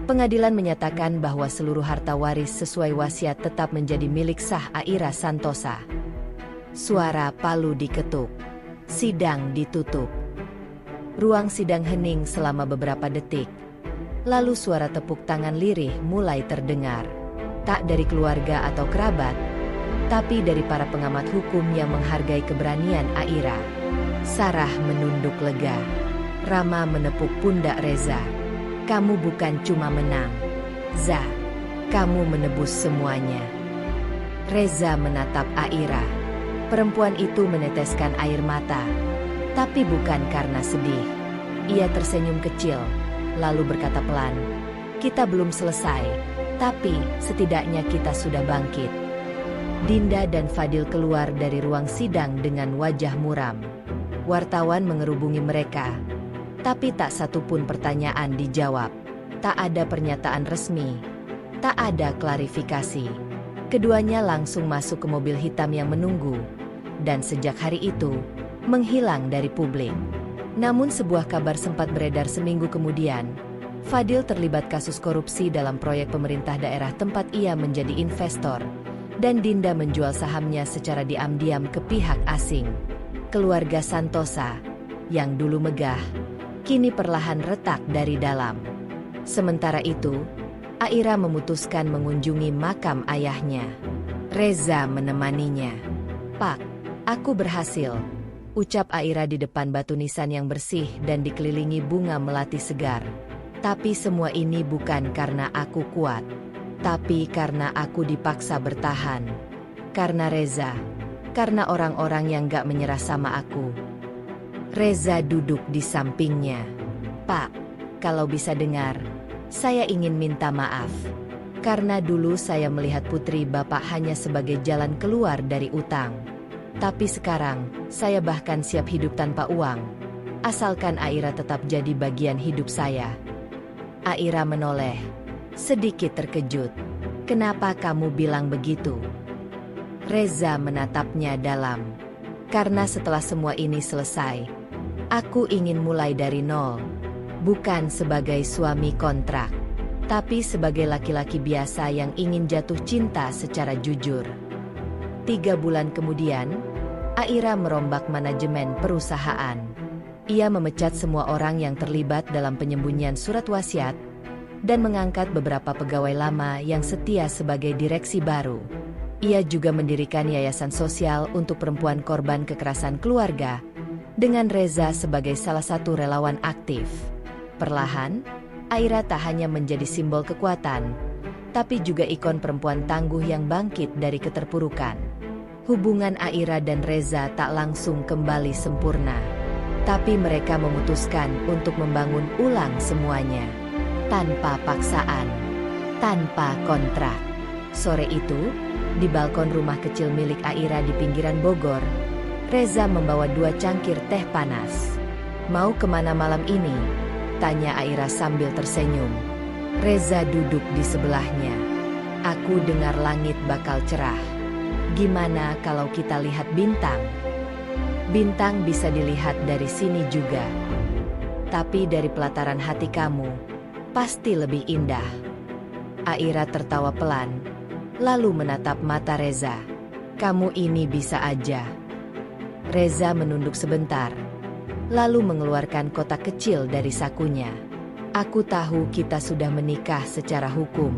pengadilan menyatakan bahwa seluruh harta waris sesuai wasiat tetap menjadi milik sah Aira Santosa. Suara palu diketuk. Sidang ditutup. Ruang sidang hening selama beberapa detik. Lalu suara tepuk tangan lirih mulai terdengar. Tak dari keluarga atau kerabat, tapi dari para pengamat hukum yang menghargai keberanian Aira. Sarah menunduk lega. Rama menepuk pundak Reza. "Kamu bukan cuma menang, Za. Kamu menebus semuanya." Reza menatap Aira. Perempuan itu meneteskan air mata, tapi bukan karena sedih. Ia tersenyum kecil, lalu berkata pelan, "Kita belum selesai, tapi setidaknya kita sudah bangkit." Dinda dan Fadil keluar dari ruang sidang dengan wajah muram. Wartawan mengerubungi mereka, tapi tak satu pun pertanyaan dijawab. Tak ada pernyataan resmi, tak ada klarifikasi. Keduanya langsung masuk ke mobil hitam yang menunggu, dan sejak hari itu, menghilang dari publik. Namun sebuah kabar sempat beredar seminggu kemudian. Fadil terlibat kasus korupsi dalam proyek pemerintah daerah tempat ia menjadi investor, dan Dinda menjual sahamnya secara diam-diam ke pihak asing. Keluarga Santosa, yang dulu megah, kini perlahan retak dari dalam. Sementara itu, Aira memutuskan mengunjungi makam ayahnya. Reza menemaninya. "Pak, aku berhasil," ucap Aira di depan batu nisan yang bersih dan dikelilingi bunga melati segar. Tapi semua ini bukan karena aku kuat, tapi karena aku dipaksa bertahan. Karena Reza, karena orang-orang yang gak menyerah sama aku. Reza duduk di sampingnya. Pak, kalau bisa dengar, saya ingin minta maaf. Karena dulu saya melihat putri Bapak hanya sebagai jalan keluar dari utang. Tapi sekarang, saya bahkan siap hidup tanpa uang. Asalkan Aira tetap jadi bagian hidup saya. Aira menoleh, sedikit terkejut. Kenapa kamu bilang begitu? Reza menatapnya dalam. Karena setelah semua ini selesai, aku ingin mulai dari nol. Bukan sebagai suami kontrak, tapi sebagai laki-laki biasa yang ingin jatuh cinta secara jujur. 3 bulan kemudian, Aira merombak manajemen perusahaan. Ia memecat semua orang yang terlibat dalam penyembunyian surat wasiat dan mengangkat beberapa pegawai lama yang setia sebagai direksi baru. Ia juga mendirikan yayasan sosial untuk perempuan korban kekerasan keluarga dengan Reza sebagai salah satu relawan aktif. Perlahan, Aira tak hanya menjadi simbol kekuatan, tapi juga ikon perempuan tangguh yang bangkit dari keterpurukan. Hubungan Aira dan Reza tak langsung kembali sempurna, tapi mereka memutuskan untuk membangun ulang semuanya. Tanpa paksaan, tanpa kontrak. Sore itu, di balkon rumah kecil milik Aira di pinggiran Bogor, Reza membawa 2 cangkir teh panas. Mau kemana malam ini? Tanya Aira sambil tersenyum. Reza duduk di sebelahnya. Aku dengar langit bakal cerah. Gimana kalau kita lihat bintang? Bintang bisa dilihat dari sini juga. Tapi dari pelataran hati kamu, pasti lebih indah. Aira tertawa pelan, lalu menatap mata Reza. Kamu ini bisa aja. Reza menunduk sebentar, lalu mengeluarkan kotak kecil dari sakunya. Aku tahu kita sudah menikah secara hukum.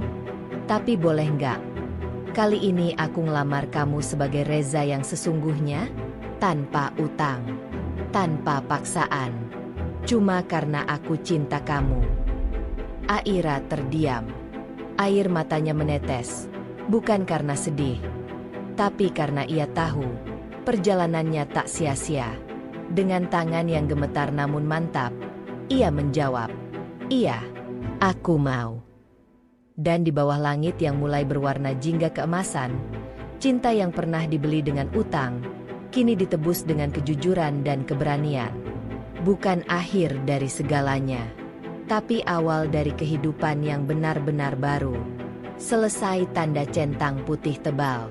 Tapi boleh nggak? Kali ini aku ngelamar kamu sebagai Reza yang sesungguhnya, tanpa utang, tanpa paksaan. Cuma karena aku cinta kamu. Aira terdiam. Air matanya menetes, bukan karena sedih, tapi karena ia tahu perjalanannya tak sia-sia. Dengan tangan yang gemetar namun mantap, ia menjawab, "Iya, aku mau." Dan di bawah langit yang mulai berwarna jingga keemasan, cinta yang pernah dibeli dengan utang, kini ditebus dengan kejujuran dan keberanian. Bukan akhir dari segalanya, tapi awal dari kehidupan yang benar-benar baru. Selesai tanda centang putih tebal.